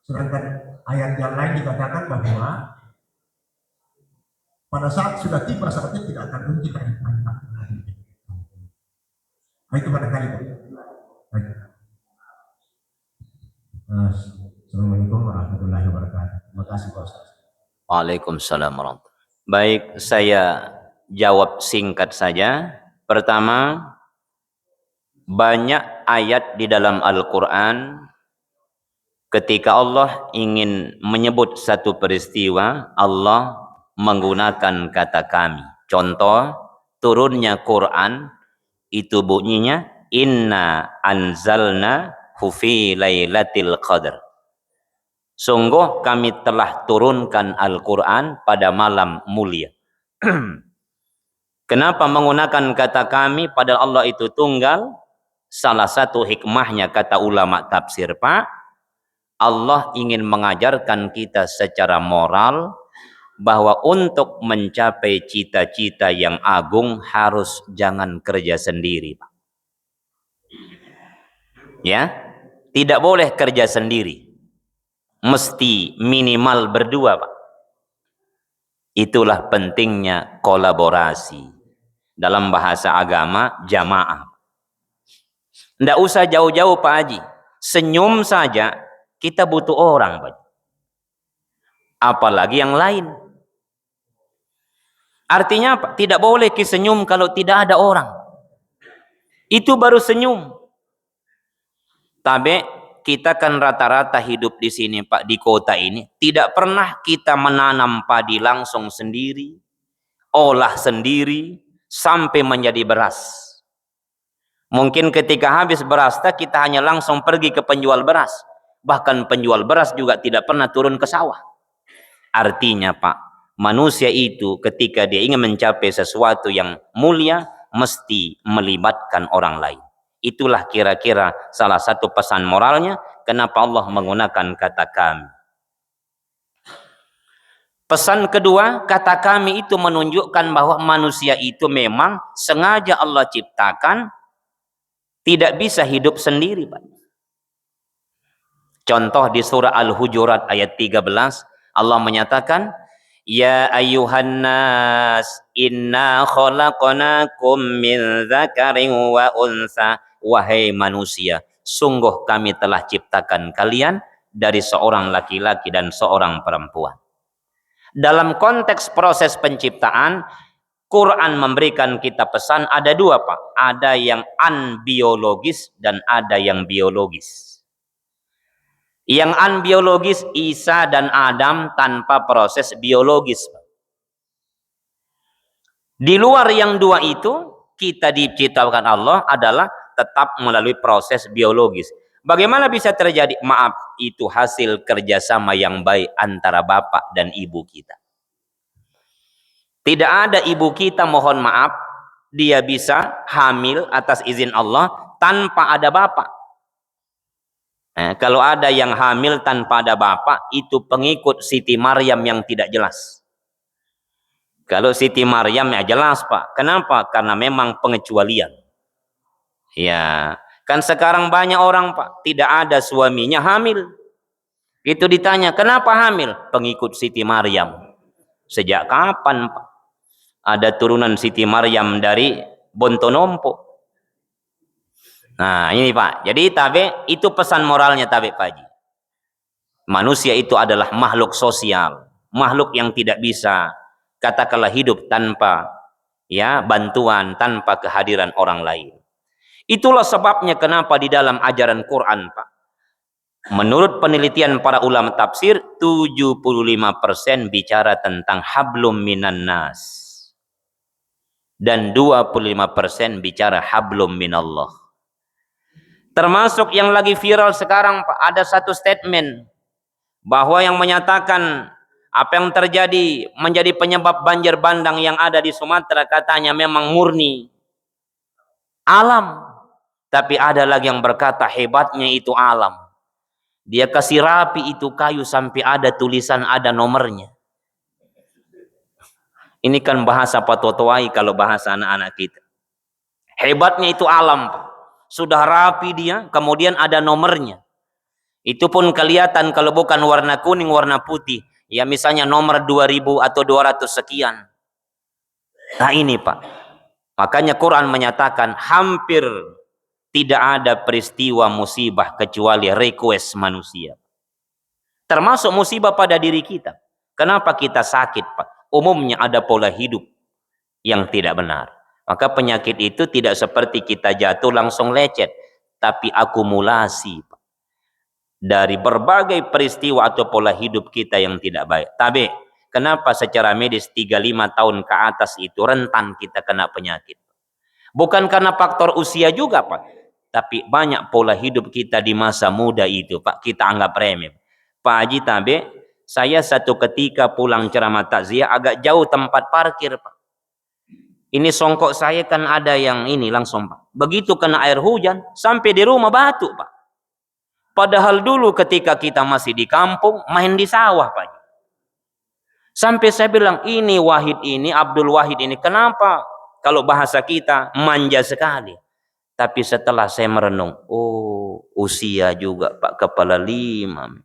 sedangkan ayat yang lain dikatakan bahwa pada saat sudah tiba saatnya tidak akan mungkin lagi. Nah, itu barangkali. Baik. Assalamualaikum warahmatullahi wabarakatuh. Terima kasih Pak Ustaz. Waalaikumsalam warahmatullahi. Baik, saya jawab singkat saja. Pertama, banyak ayat di dalam Al-Quran ketika Allah ingin menyebut satu peristiwa, Allah menggunakan kata kami. Contoh, turunnya Quran itu bunyinya inna anzalna fi lailatul qadar. Sungguh kami telah turunkan Al-Quran pada malam mulia. Kenapa menggunakan kata kami padahal Allah itu tunggal? Salah satu hikmahnya kata ulama tafsir, Pak, Allah ingin mengajarkan kita secara moral bahwa untuk mencapai cita-cita yang agung harus jangan kerja sendiri, Pak. Ya, tidak boleh kerja sendiri. Mesti minimal berdua, Pak. Itulah pentingnya kolaborasi. Dalam bahasa agama, jamaah. Tidak usah jauh-jauh Pak Haji. Senyum saja kita butuh orang, Pak. Apalagi yang lain. Artinya apa? Tidak boleh kita senyum kalau tidak ada orang. Itu baru senyum. Tapi kita kan rata-rata hidup di sini Pak, di kota ini. Tidak pernah kita menanam padi langsung sendiri, olah sendiri, sampai menjadi beras. Mungkin ketika habis beras, kita hanya langsung pergi ke penjual beras. Bahkan penjual beras juga tidak pernah turun ke sawah. Artinya Pak, manusia itu ketika dia ingin mencapai sesuatu yang mulia, mesti melibatkan orang lain. Itulah kira-kira salah satu pesan moralnya kenapa Allah menggunakan kata kami. Pesan kedua, kata kami itu menunjukkan bahwa manusia itu memang sengaja Allah ciptakan tidak bisa hidup sendiri, Pak. Contoh di surah Al-Hujurat ayat 13, Allah menyatakan, ya ayyuhan nas inna khalaqnakum min dzakarin wa unsa. Wahai manusia, sungguh kami telah ciptakan kalian dari seorang laki-laki dan seorang perempuan. Dalam konteks proses penciptaan, Quran memberikan kita pesan ada dua Pak. Ada yang unbiologis dan ada yang biologis. Yang unbiologis Isa dan Adam tanpa proses biologis. Di luar yang dua itu, kita diciptakan Allah adalah tetap melalui proses biologis. Bagaimana bisa terjadi? Maaf, itu hasil kerjasama yang baik antara bapak dan ibu kita. Tidak ada ibu kita, mohon maaf, dia bisa hamil atas izin Allah tanpa ada bapak. Kalau ada yang hamil tanpa ada bapak, itu pengikut Siti Maryam yang tidak jelas. Kalau Siti Maryam ya jelas Pak. Kenapa? Karena memang pengecualian. Ya, kan sekarang banyak orang Pak, tidak ada suaminya hamil. Itu ditanya, kenapa hamil? Pengikut Siti Maryam. Sejak kapan Pak? Ada turunan Siti Maryam dari Bontonompo. Nah ini Pak, jadi itu pesan moralnya Pak Haji. Manusia itu adalah makhluk sosial, makhluk yang tidak bisa katakanlah hidup tanpa bantuan, tanpa kehadiran orang lain. Itulah sebabnya kenapa di dalam ajaran Quran Pak, menurut penelitian para ulama tafsir, 75% bicara tentang hablum minan nas dan 25% bicara hablum minallah. Termasuk yang lagi viral sekarang Pak, ada satu statement bahwa yang menyatakan apa yang terjadi menjadi penyebab banjir bandang yang ada di Sumatera katanya memang murni alam. Tapi ada lagi yang berkata hebatnya itu alam. Dia kasih rapi itu kayu sampai ada tulisan, ada nomornya. Ini kan bahasa Pak Totoai kalau bahasa anak-anak kita. Hebatnya itu alam Pak. Sudah rapi dia, kemudian ada nomornya. Itu pun kelihatan kalau bukan warna kuning, warna putih. Ya misalnya nomor 2000 atau 200 sekian. Nah ini Pak, makanya Quran menyatakan hampir tidak ada peristiwa musibah kecuali request manusia. Termasuk musibah pada diri kita. Kenapa kita sakit Pak? Umumnya ada pola hidup yang tidak benar. Maka penyakit itu tidak seperti kita jatuh langsung lecet, tapi akumulasi Pak, dari berbagai peristiwa atau pola hidup kita yang tidak baik. Tapi kenapa secara medis 35 tahun ke atas itu rentan kita kena penyakit? Bukan karena faktor usia juga Pak, tapi banyak pola hidup kita di masa muda itu Pak, kita anggap remeh. Pak Haji Tabe, saya satu ketika pulang ceramah takziah agak jauh tempat parkir Pak. Ini songkok saya kan ada yang ini langsung Pak. Begitu kena air hujan, sampai di rumah batuk Pak. Padahal dulu ketika kita masih di kampung, main di sawah Pak. Sampai saya bilang, ini Wahid ini, Abdul Wahid ini, kenapa? Kalau bahasa kita, manja sekali. Tapi setelah saya merenung, oh usia juga Pak, kepala 5.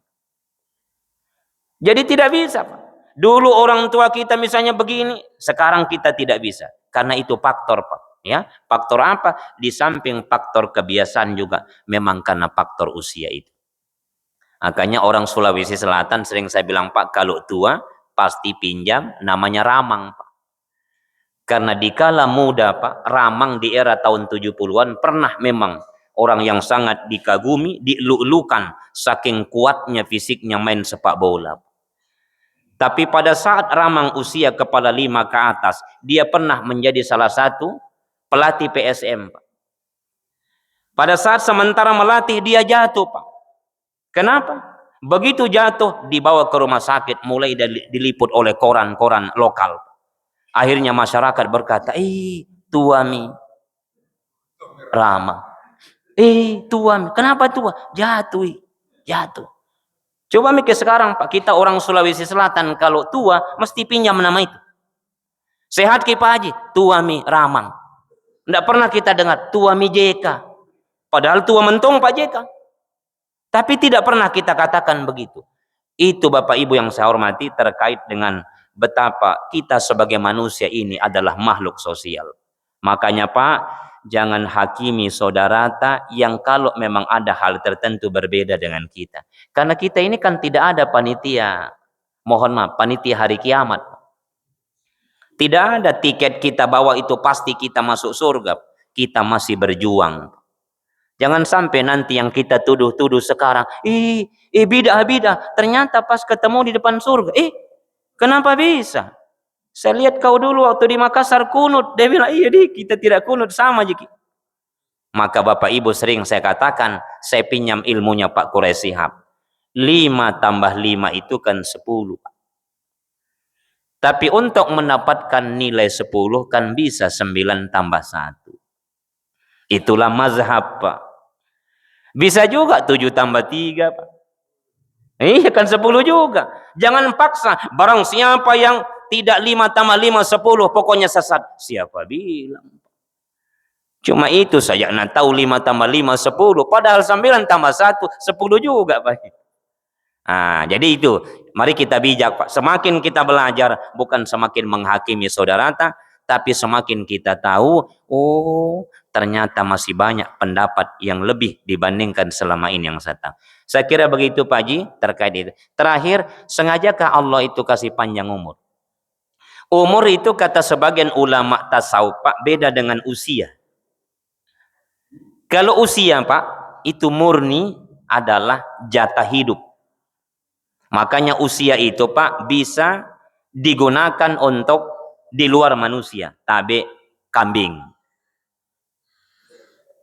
Jadi tidak bisa Pak. Dulu orang tua kita misalnya begini, sekarang kita tidak bisa. Karena itu faktor Pak. Ya, faktor apa? Di samping faktor kebiasaan juga memang karena faktor usia itu. Makanya orang Sulawesi Selatan sering saya bilang Pak, kalau tua pasti pinjam, namanya ramang Pak. Karena dikala muda Pak, ramang di era tahun 70-an pernah memang orang yang sangat dikagumi, dielu-elukan saking kuatnya fisiknya main sepak bola. Tapi pada saat ramang usia kepala 5 ke atas, dia pernah menjadi salah satu pelatih PSM Pak. Pada saat sementara melatih dia jatuh Pak. Kenapa? Begitu jatuh dibawa ke rumah sakit, mulai diliput oleh koran-koran lokal. Akhirnya masyarakat berkata, tua mi Rama. Tua mi. Kenapa tua? Jatuh. Coba mikir sekarang Pak, kita orang Sulawesi Selatan kalau tua mesti pinjam nama itu. Sehat ki Pak Haji, tua mi Ramang. Tidak pernah kita dengar tua mi JK. Padahal tua mentong Pak JK. Tapi tidak pernah kita katakan begitu. Itu Bapak Ibu yang saya hormati terkait dengan betapa kita sebagai manusia ini adalah makhluk sosial. Makanya Pak, jangan hakimi saudara yang kalau memang ada hal tertentu berbeda dengan kita. Karena kita ini kan tidak ada panitia, mohon maaf, panitia hari kiamat. Tidak ada tiket kita bawa itu pasti kita masuk surga. Kita masih berjuang. Jangan sampai nanti yang kita tuduh-tuduh sekarang, bidah. Ternyata pas ketemu di depan surga, kenapa bisa? Saya lihat kau dulu waktu di Makassar kunut. Dia bilang, iya kita tidak kunut, sama aja. Maka Bapak Ibu sering saya katakan, saya pinjam ilmunya Pak Quraisy Shihab. 5 tambah 5 itu kan 10. Tapi untuk mendapatkan nilai 10 kan bisa 9 tambah 1. Itulah mazhab Pak. Bisa juga 7 tambah 3 Pak. Iya kan 10 juga. Jangan paksa. Barang siapa yang tidak 5 tambah 5 10 pokoknya sesat. Siapa bilang? Cuma itu saja. Nah tahu 5 tambah 5 10. Padahal 9 tambah 1 10 juga Pak. Nah, jadi itu. Mari kita bijak Pak. Semakin kita belajar bukan semakin menghakimi saudara, tapi semakin kita tahu, ternyata masih banyak pendapat yang lebih dibandingkan selama ini yang saya tahu. Saya kira begitu Pak Haji terkait itu. Terakhir, sengajakah Allah itu kasih panjang umur? Umur itu kata sebagian ulama tasawuf Pak, beda dengan usia. Kalau usia Pak, itu murni adalah jatah hidup. Makanya usia itu Pak bisa digunakan untuk di luar manusia, tabe kambing.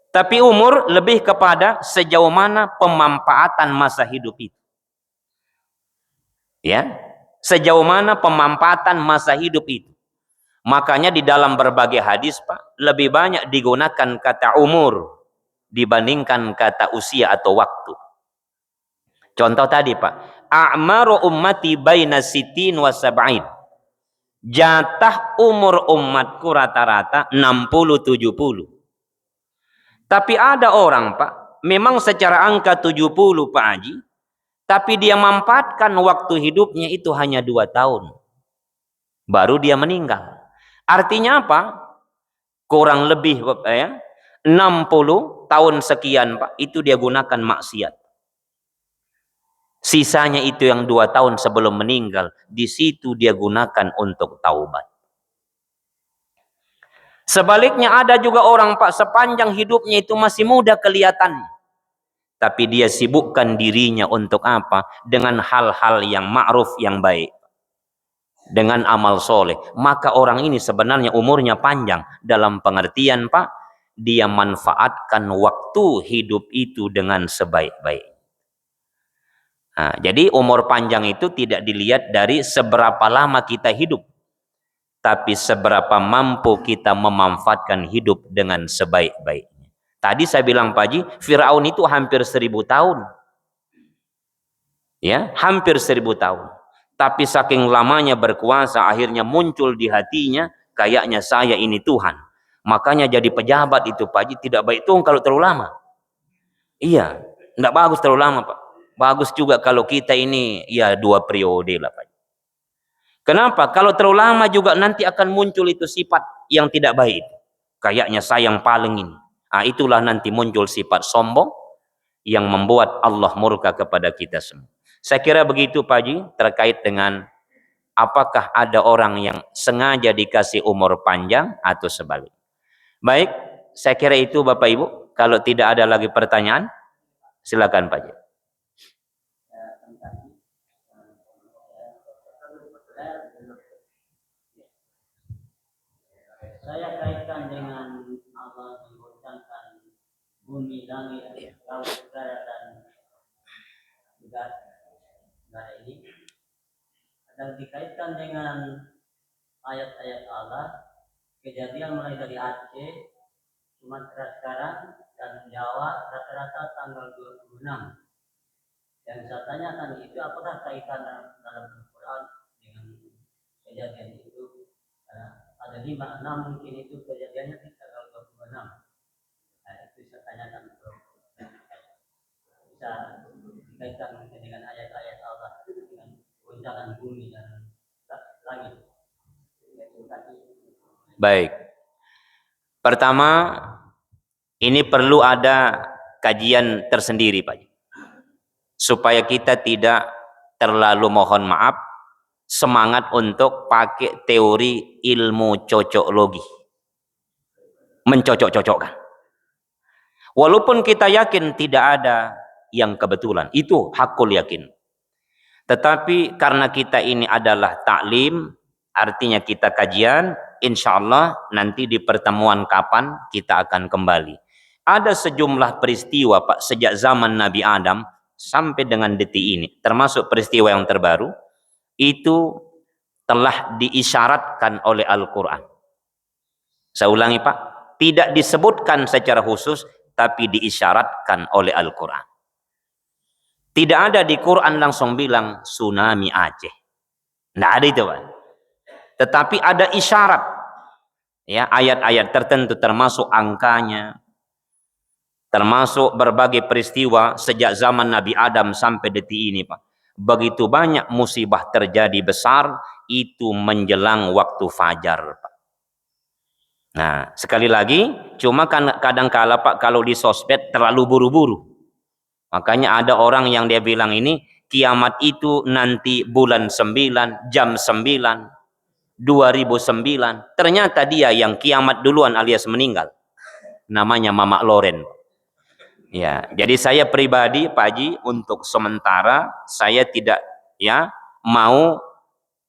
Tapi umur lebih kepada sejauh mana pemanfaatan masa hidup itu. Ya, sejauh mana pemanfaatan masa hidup itu. Makanya di dalam berbagai hadis Pak, lebih banyak digunakan kata umur dibandingkan kata usia atau waktu. Contoh tadi Pak, a'maru ummati baina sitin wa sab'in. Jatah umur umatku rata-rata 60-70. Tapi ada orang Pak, memang secara angka 70 Pak Haji, tapi dia manfaatkan waktu hidupnya itu hanya 2 tahun. Baru dia meninggal. Artinya apa? Kurang lebih 60 tahun sekian Pak, itu dia gunakan maksiat. Sisanya itu yang 2 tahun sebelum meninggal, di situ dia gunakan untuk taubat. Sebaliknya ada juga orang Pak, sepanjang hidupnya itu masih muda kelihatannya, tapi dia sibukkan dirinya untuk apa? Dengan hal-hal yang ma'ruf, yang baik, dengan amal soleh. Maka orang ini sebenarnya umurnya panjang, dalam pengertian Pak, dia manfaatkan waktu hidup itu dengan sebaik-baik. Nah, jadi umur panjang itu tidak dilihat dari seberapa lama kita hidup, tapi seberapa mampu kita memanfaatkan hidup dengan sebaik-baiknya. Tadi saya bilang Pak Haji, Firaun itu hampir 1000 tahun. Ya, hampir 1000 tahun. Tapi saking lamanya berkuasa, akhirnya muncul di hatinya, kayaknya saya ini Tuhan. Makanya jadi pejabat itu Pak Haji tidak baik tuh kalau terlalu lama. Iya, tidak bagus terlalu lama Pak. Bagus juga kalau kita ini ya 2 periode lah Pak. Kenapa? Kalau terlalu lama juga nanti akan muncul itu sifat yang tidak baik. Kayaknya saya yang paling ini. Nah, itulah nanti muncul sifat sombong yang membuat Allah murka kepada kita semua. Saya kira begitu Pak Haji terkait dengan apakah ada orang yang sengaja dikasih umur panjang atau sebaliknya. Baik, saya kira itu Bapak Ibu. Kalau tidak ada lagi pertanyaan, silakan Pak Haji. Saya kaitkan dengan Allah menggoncangkan bumi, langit, laut, udara, dan negara ini. Dan dikaitkan dengan ayat-ayat Allah, kejadian mulai dari Aceh, Sumatera sekarang, dan Jawa rata-rata tanggal 26. Dan saya tanyakan itu apakah kaitan dalam Al-Quran dengan kejadian itu? Ada 5, 6 mungkin itu kejadiannya di tanggal 26. Nah, itu saya tanyakan. Bisa dikaitkan dengan ayat-ayat Allah dengan goncangan bumi dan langit. Baik. Pertama, ini perlu ada kajian tersendiri Pak, supaya kita tidak terlalu, mohon maaf, semangat untuk pakai teori ilmu cocoklogi, mencocok-cocokkan. Walaupun kita yakin tidak ada yang kebetulan, itu hakul yakin. Tetapi karena kita ini adalah taklim, artinya kita kajian, insya Allah nanti di pertemuan kapan kita akan kembali. Ada sejumlah peristiwa Pak, sejak zaman Nabi Adam sampai dengan detik ini, termasuk peristiwa yang terbaru, itu telah diisyaratkan oleh Al-Quran. Saya ulangi Pak, tidak disebutkan secara khusus, tapi diisyaratkan oleh Al-Quran. Tidak ada di Quran langsung bilang tsunami Aceh. Tidak ada itu Pak. Tetapi ada isyarat, ya, ayat-ayat tertentu, termasuk angkanya, termasuk berbagai peristiwa sejak zaman Nabi Adam sampai detik ini Pak. Begitu banyak musibah terjadi besar, itu menjelang waktu fajar Pak. Nah, sekali lagi, cuma kan kadang-kala Pak, kalau di sosmed terlalu buru-buru. Makanya ada orang yang dia bilang ini, kiamat itu nanti bulan 9, jam 9, 2009. Ternyata dia yang kiamat duluan alias meninggal. Namanya Mama Loren. Ya, jadi saya pribadi Pak Haji, untuk sementara saya tidak mau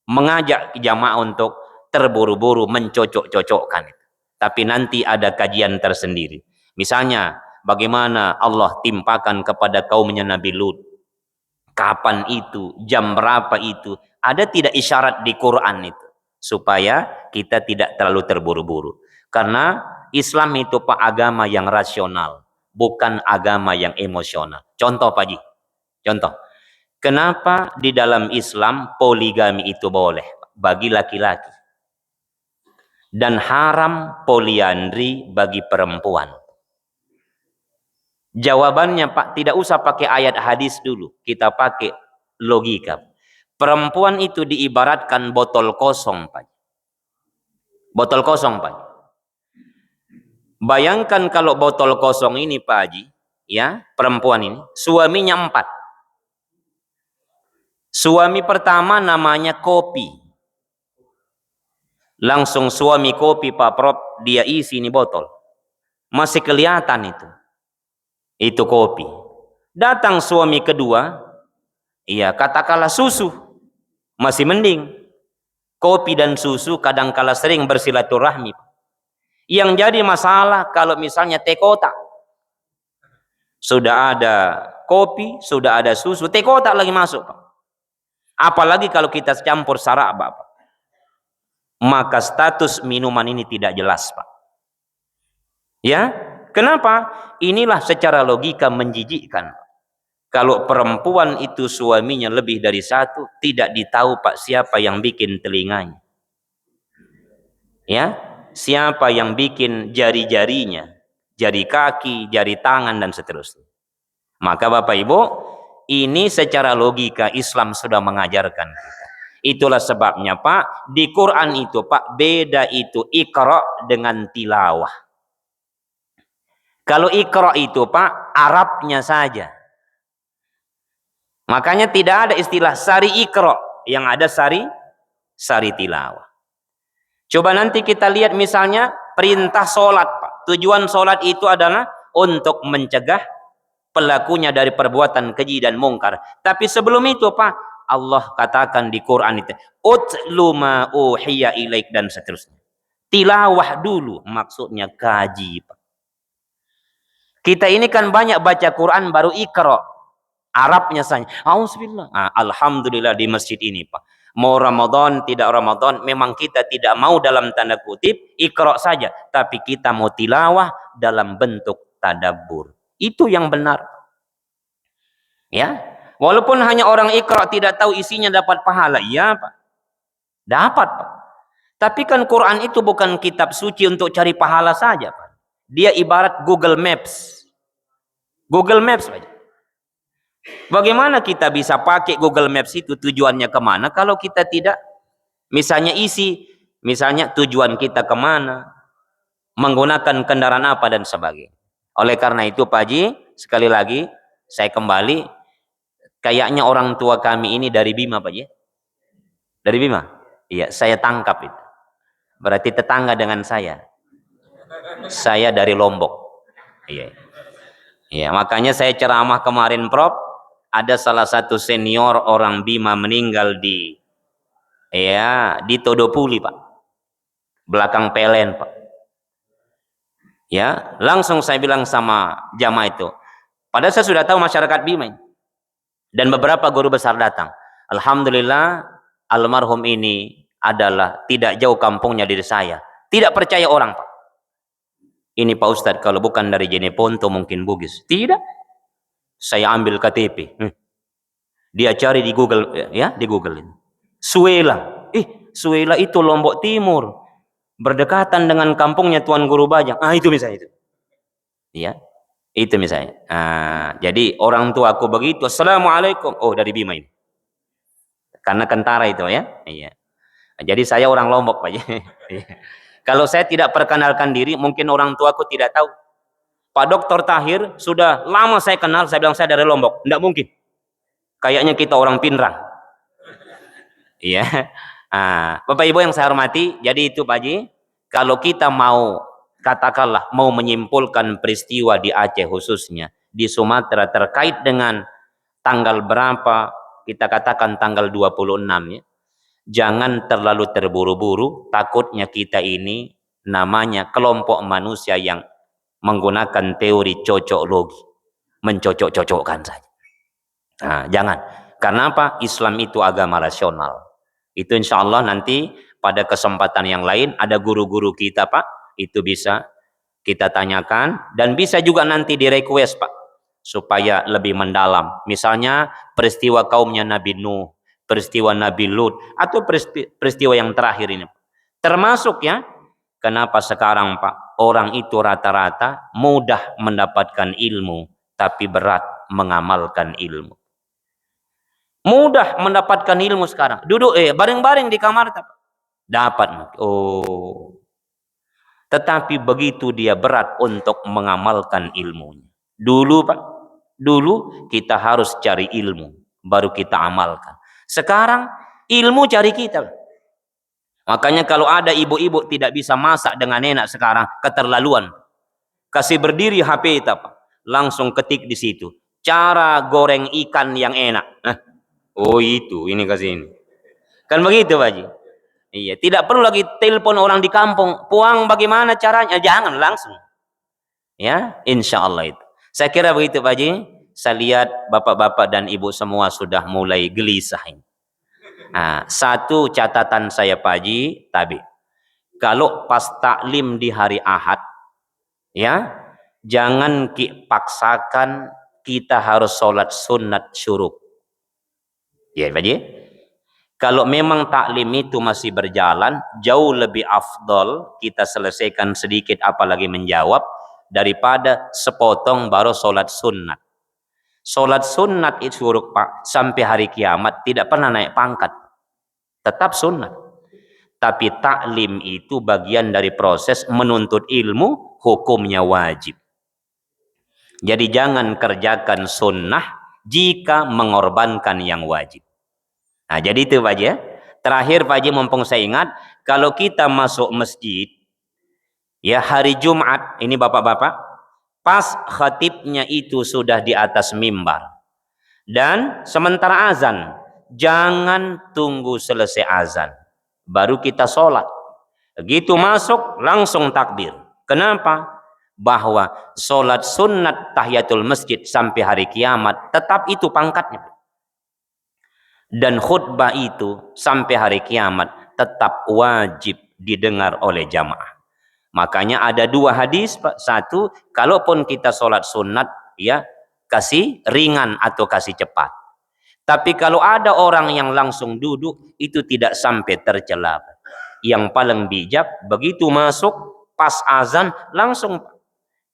mengajak jamaah untuk terburu-buru mencocok-cocokkan. Tapi nanti ada kajian tersendiri. Misalnya, bagaimana Allah timpakan kepada kaumnya Nabi Lut. Kapan itu? Jam berapa itu? Ada tidak isyarat di Quran itu? Supaya kita tidak terlalu terburu-buru. Karena Islam itu Pak agama yang rasional, bukan agama yang emosional. Contoh Pak Haji. Contoh. Kenapa di dalam Islam poligami itu boleh bagi laki-laki? Dan haram poliandri bagi perempuan. Jawabannya Pak, tidak usah pakai ayat hadis dulu, kita pakai logika. Perempuan itu diibaratkan botol kosong Pak. Botol kosong, Pak. Bayangkan kalau botol kosong ini, Pak Haji, ya, perempuan ini, suaminya 4. Suami pertama namanya Kopi. Langsung suami Kopi, Pak Prof, dia isi ini botol. Masih kelihatan itu. Itu Kopi. Datang suami kedua, iya, katakanlah susu. Masih mending. Kopi dan susu kadangkala sering bersilaturahmi. Yang jadi masalah kalau misalnya teh kotak. Sudah ada kopi, sudah ada susu, teh kotak lagi masuk, Pak. Apalagi kalau kita campur sarak, Pak. Maka status minuman ini tidak jelas, Pak. Ya, kenapa? Inilah secara logika menjijikkan. Kalau perempuan itu suaminya lebih dari 1, tidak ditahu, Pak, siapa yang bikin telinganya. Ya, siapa yang bikin jari-jarinya, jari kaki, jari tangan, dan seterusnya. Maka Bapak Ibu, ini secara logika Islam sudah mengajarkan kita. Itulah sebabnya, Pak, di Quran itu, Pak, beda itu Iqra dengan tilawah. Kalau Iqra itu, Pak, Arabnya saja. Makanya tidak ada istilah sari Iqra, yang ada sari tilawah. Coba nanti kita lihat misalnya perintah sholat, Pak. Tujuan sholat itu adalah untuk mencegah pelakunya dari perbuatan keji dan mungkar. Tapi sebelum itu, Pak, Allah katakan di Quran itu, utlu ma uhiya ilaik, dan seterusnya. Tilawah dulu, maksudnya kaji, Pak. Kita ini kan banyak baca Quran baru Iqra, Arabnya saja. Auzubillah. Alhamdulillah di masjid ini, Pak. Mau Ramadan, tidak Ramadan, memang kita tidak mau dalam tanda kutip Iqra saja, tapi kita mau tilawah dalam bentuk tadabbur. Itu yang benar. Ya, walaupun hanya orang Iqra tidak tahu isinya dapat pahala, iya, Pak. Dapat, Pak. Tapi kan Quran itu bukan kitab suci untuk cari pahala saja, Pak. Dia ibarat Google Maps. Google Maps saja. Bagaimana kita bisa pakai Google Maps itu tujuannya kemana kalau kita tidak misalnya isi, misalnya tujuan kita kemana, menggunakan kendaraan apa dan sebagainya. Oleh karena itu, Pak Haji, sekali lagi saya kembali, kayaknya orang tua kami ini dari Bima, Pak Haji. Dari Bima? Iya, saya tangkap itu. Berarti tetangga dengan saya. Saya dari Lombok. Iya. Iya, makanya saya ceramah kemarin, Prof. Ada salah satu senior orang Bima meninggal di Todopuli, Pak. Belakang PLN, Pak. Ya, langsung saya bilang sama jamaah itu. Padahal saya sudah tahu masyarakat Bima. Dan beberapa guru besar datang. Alhamdulillah, almarhum ini adalah tidak jauh kampungnya dari saya. Tidak percaya orang, Pak. Ini Pak Ustadz, kalau bukan dari Jeneponto mungkin Bugis. Tidak. Saya ambil KTP. Dia cari di Google, ya, di Google ini. Suela. Suela itu Lombok Timur. Berdekatan dengan kampungnya Tuan Guru Bajang. Itu misalnya itu. Ya. Itu misalnya. Jadi orang tua aku begitu, Assalamualaikum. Oh, dari Bima ini. Karena kentara itu, ya. Iya. Jadi saya orang Lombok, Pak. Kalau saya tidak perkenalkan diri, mungkin orang tua aku tidak tahu. Pak Dr. Tahir, sudah lama saya kenal, saya bilang saya dari Lombok. Tidak mungkin. Kayaknya kita orang Pinrang. Iya. Bapak Ibu yang saya hormati, jadi itu Pak Haji, kalau kita mau, katakanlah, mau menyimpulkan peristiwa di Aceh khususnya, di Sumatera terkait dengan tanggal berapa, kita katakan tanggal 26 ya. Jangan terlalu terburu-buru, takutnya kita ini namanya kelompok manusia yang menggunakan teori cocok logi, mencocok-cocokkan saja. Jangan. Karena apa? Islam itu agama rasional. Itu insya Allah nanti pada kesempatan yang lain ada guru-guru kita, Pak, itu bisa kita tanyakan dan bisa juga nanti di request, Pak, supaya lebih mendalam. Misalnya peristiwa kaumnya Nabi Nuh, peristiwa Nabi Lut, atau peristiwa yang terakhir ini. Termasuk ya, kenapa sekarang, Pak, orang itu rata-rata mudah mendapatkan ilmu, tapi berat mengamalkan ilmu. Mudah mendapatkan ilmu sekarang. Duduk, bareng-bareng di kamar, dapat. Oh, Tetapi begitu dia berat untuk mengamalkan ilmunya. Dulu Pak, dulu kita harus cari ilmu, baru kita amalkan. Sekarang ilmu cari kita. Makanya kalau ada ibu-ibu tidak bisa masak dengan enak sekarang, keterlaluan. Kasih berdiri HP itu Pak, langsung ketik di situ. Cara goreng ikan yang enak. Oh itu, ini kasih ini. Kan begitu Pak Haji? Iya, tidak perlu lagi telepon orang di kampung. Puang bagaimana caranya? Jangan langsung. Ya, insya Allah itu. Saya kira begitu Pak Haji. Saya lihat bapak-bapak dan ibu semua sudah mulai gelisah ini. Nah, satu catatan saya Pak Haji, kalau pas taklim di hari Ahad, ya, jangan paksakan kita harus sholat sunat syuruk. Ya Pak Haji. Kalau memang taklim itu masih berjalan, jauh lebih afdol kita selesaikan sedikit apalagi menjawab daripada sepotong baru sholat sunat. Sholat sunat itu syuruk Pak, sampai hari kiamat tidak pernah naik pangkat. Tetap sunat. Tapi taklim itu bagian dari proses menuntut ilmu, hukumnya wajib. Jadi jangan kerjakan sunnah jika mengorbankan yang wajib. Nah, jadi itu Pak Haji ya. Terakhir Pak Haji mumpung saya ingat, kalau kita masuk masjid, ya hari Jumat, ini bapak-bapak, pas khatibnya itu sudah di atas mimbar. Dan sementara azan, jangan tunggu selesai azan. Baru kita sholat. Begitu masuk, langsung takbir. Kenapa? Bahwa sholat sunat tahiyatul masjid sampai hari kiamat, tetap itu pangkatnya. Dan khutbah itu sampai hari kiamat tetap wajib didengar oleh jamaah. Makanya ada dua hadis Pak. Satu, kalaupun kita sholat sunat, ya kasih ringan atau kasih cepat. Tapi kalau ada orang yang langsung duduk, itu tidak sampai tercela. Yang paling bijak, begitu masuk pas azan langsung.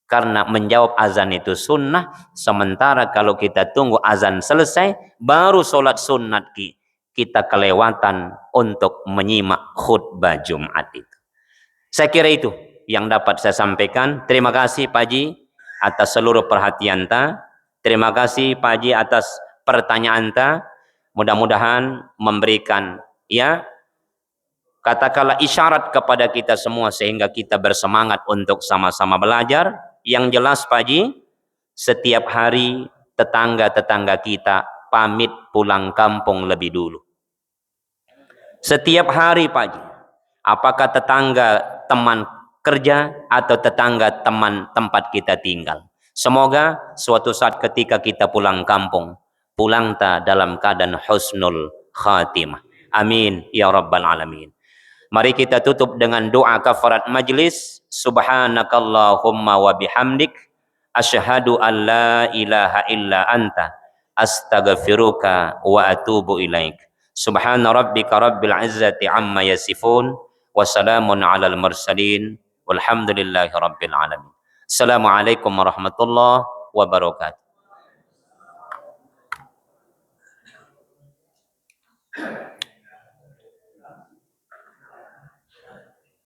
Karena menjawab azan itu sunnah, sementara kalau kita tunggu azan selesai, baru sholat sunat kita kelewatan untuk menyimak khutbah Jumat itu. Saya kira itu yang dapat saya sampaikan. Terima kasih Pak Haji atas seluruh perhatian ta. Terima kasih Pak Haji atas pertanyaan ta. Mudah-mudahan memberikan ya katakanlah isyarat kepada kita semua sehingga kita bersemangat untuk sama-sama belajar. Yang jelas Pak Haji, setiap hari tetangga-tetangga kita pamit pulang kampung lebih dulu. Setiap hari Pak Haji, apakah tetangga teman kerja atau tetangga teman tempat kita tinggal. Semoga suatu saat ketika kita pulang kampung, pulang dalam keadaan husnul khatimah. Amin ya rabbal alamin. Mari kita tutup dengan doa kafarat majlis. Subhanakallahumma wa bihamdik asyhadu an la ilaha illa anta astaghfiruka wa atubu ilaik. Subhana rabbika rabbil izzati amma yasifun wa salamun alal mursalin walhamdulillahi rabbil alamin. Assalamualaikum warahmatullahi wabarakatuh.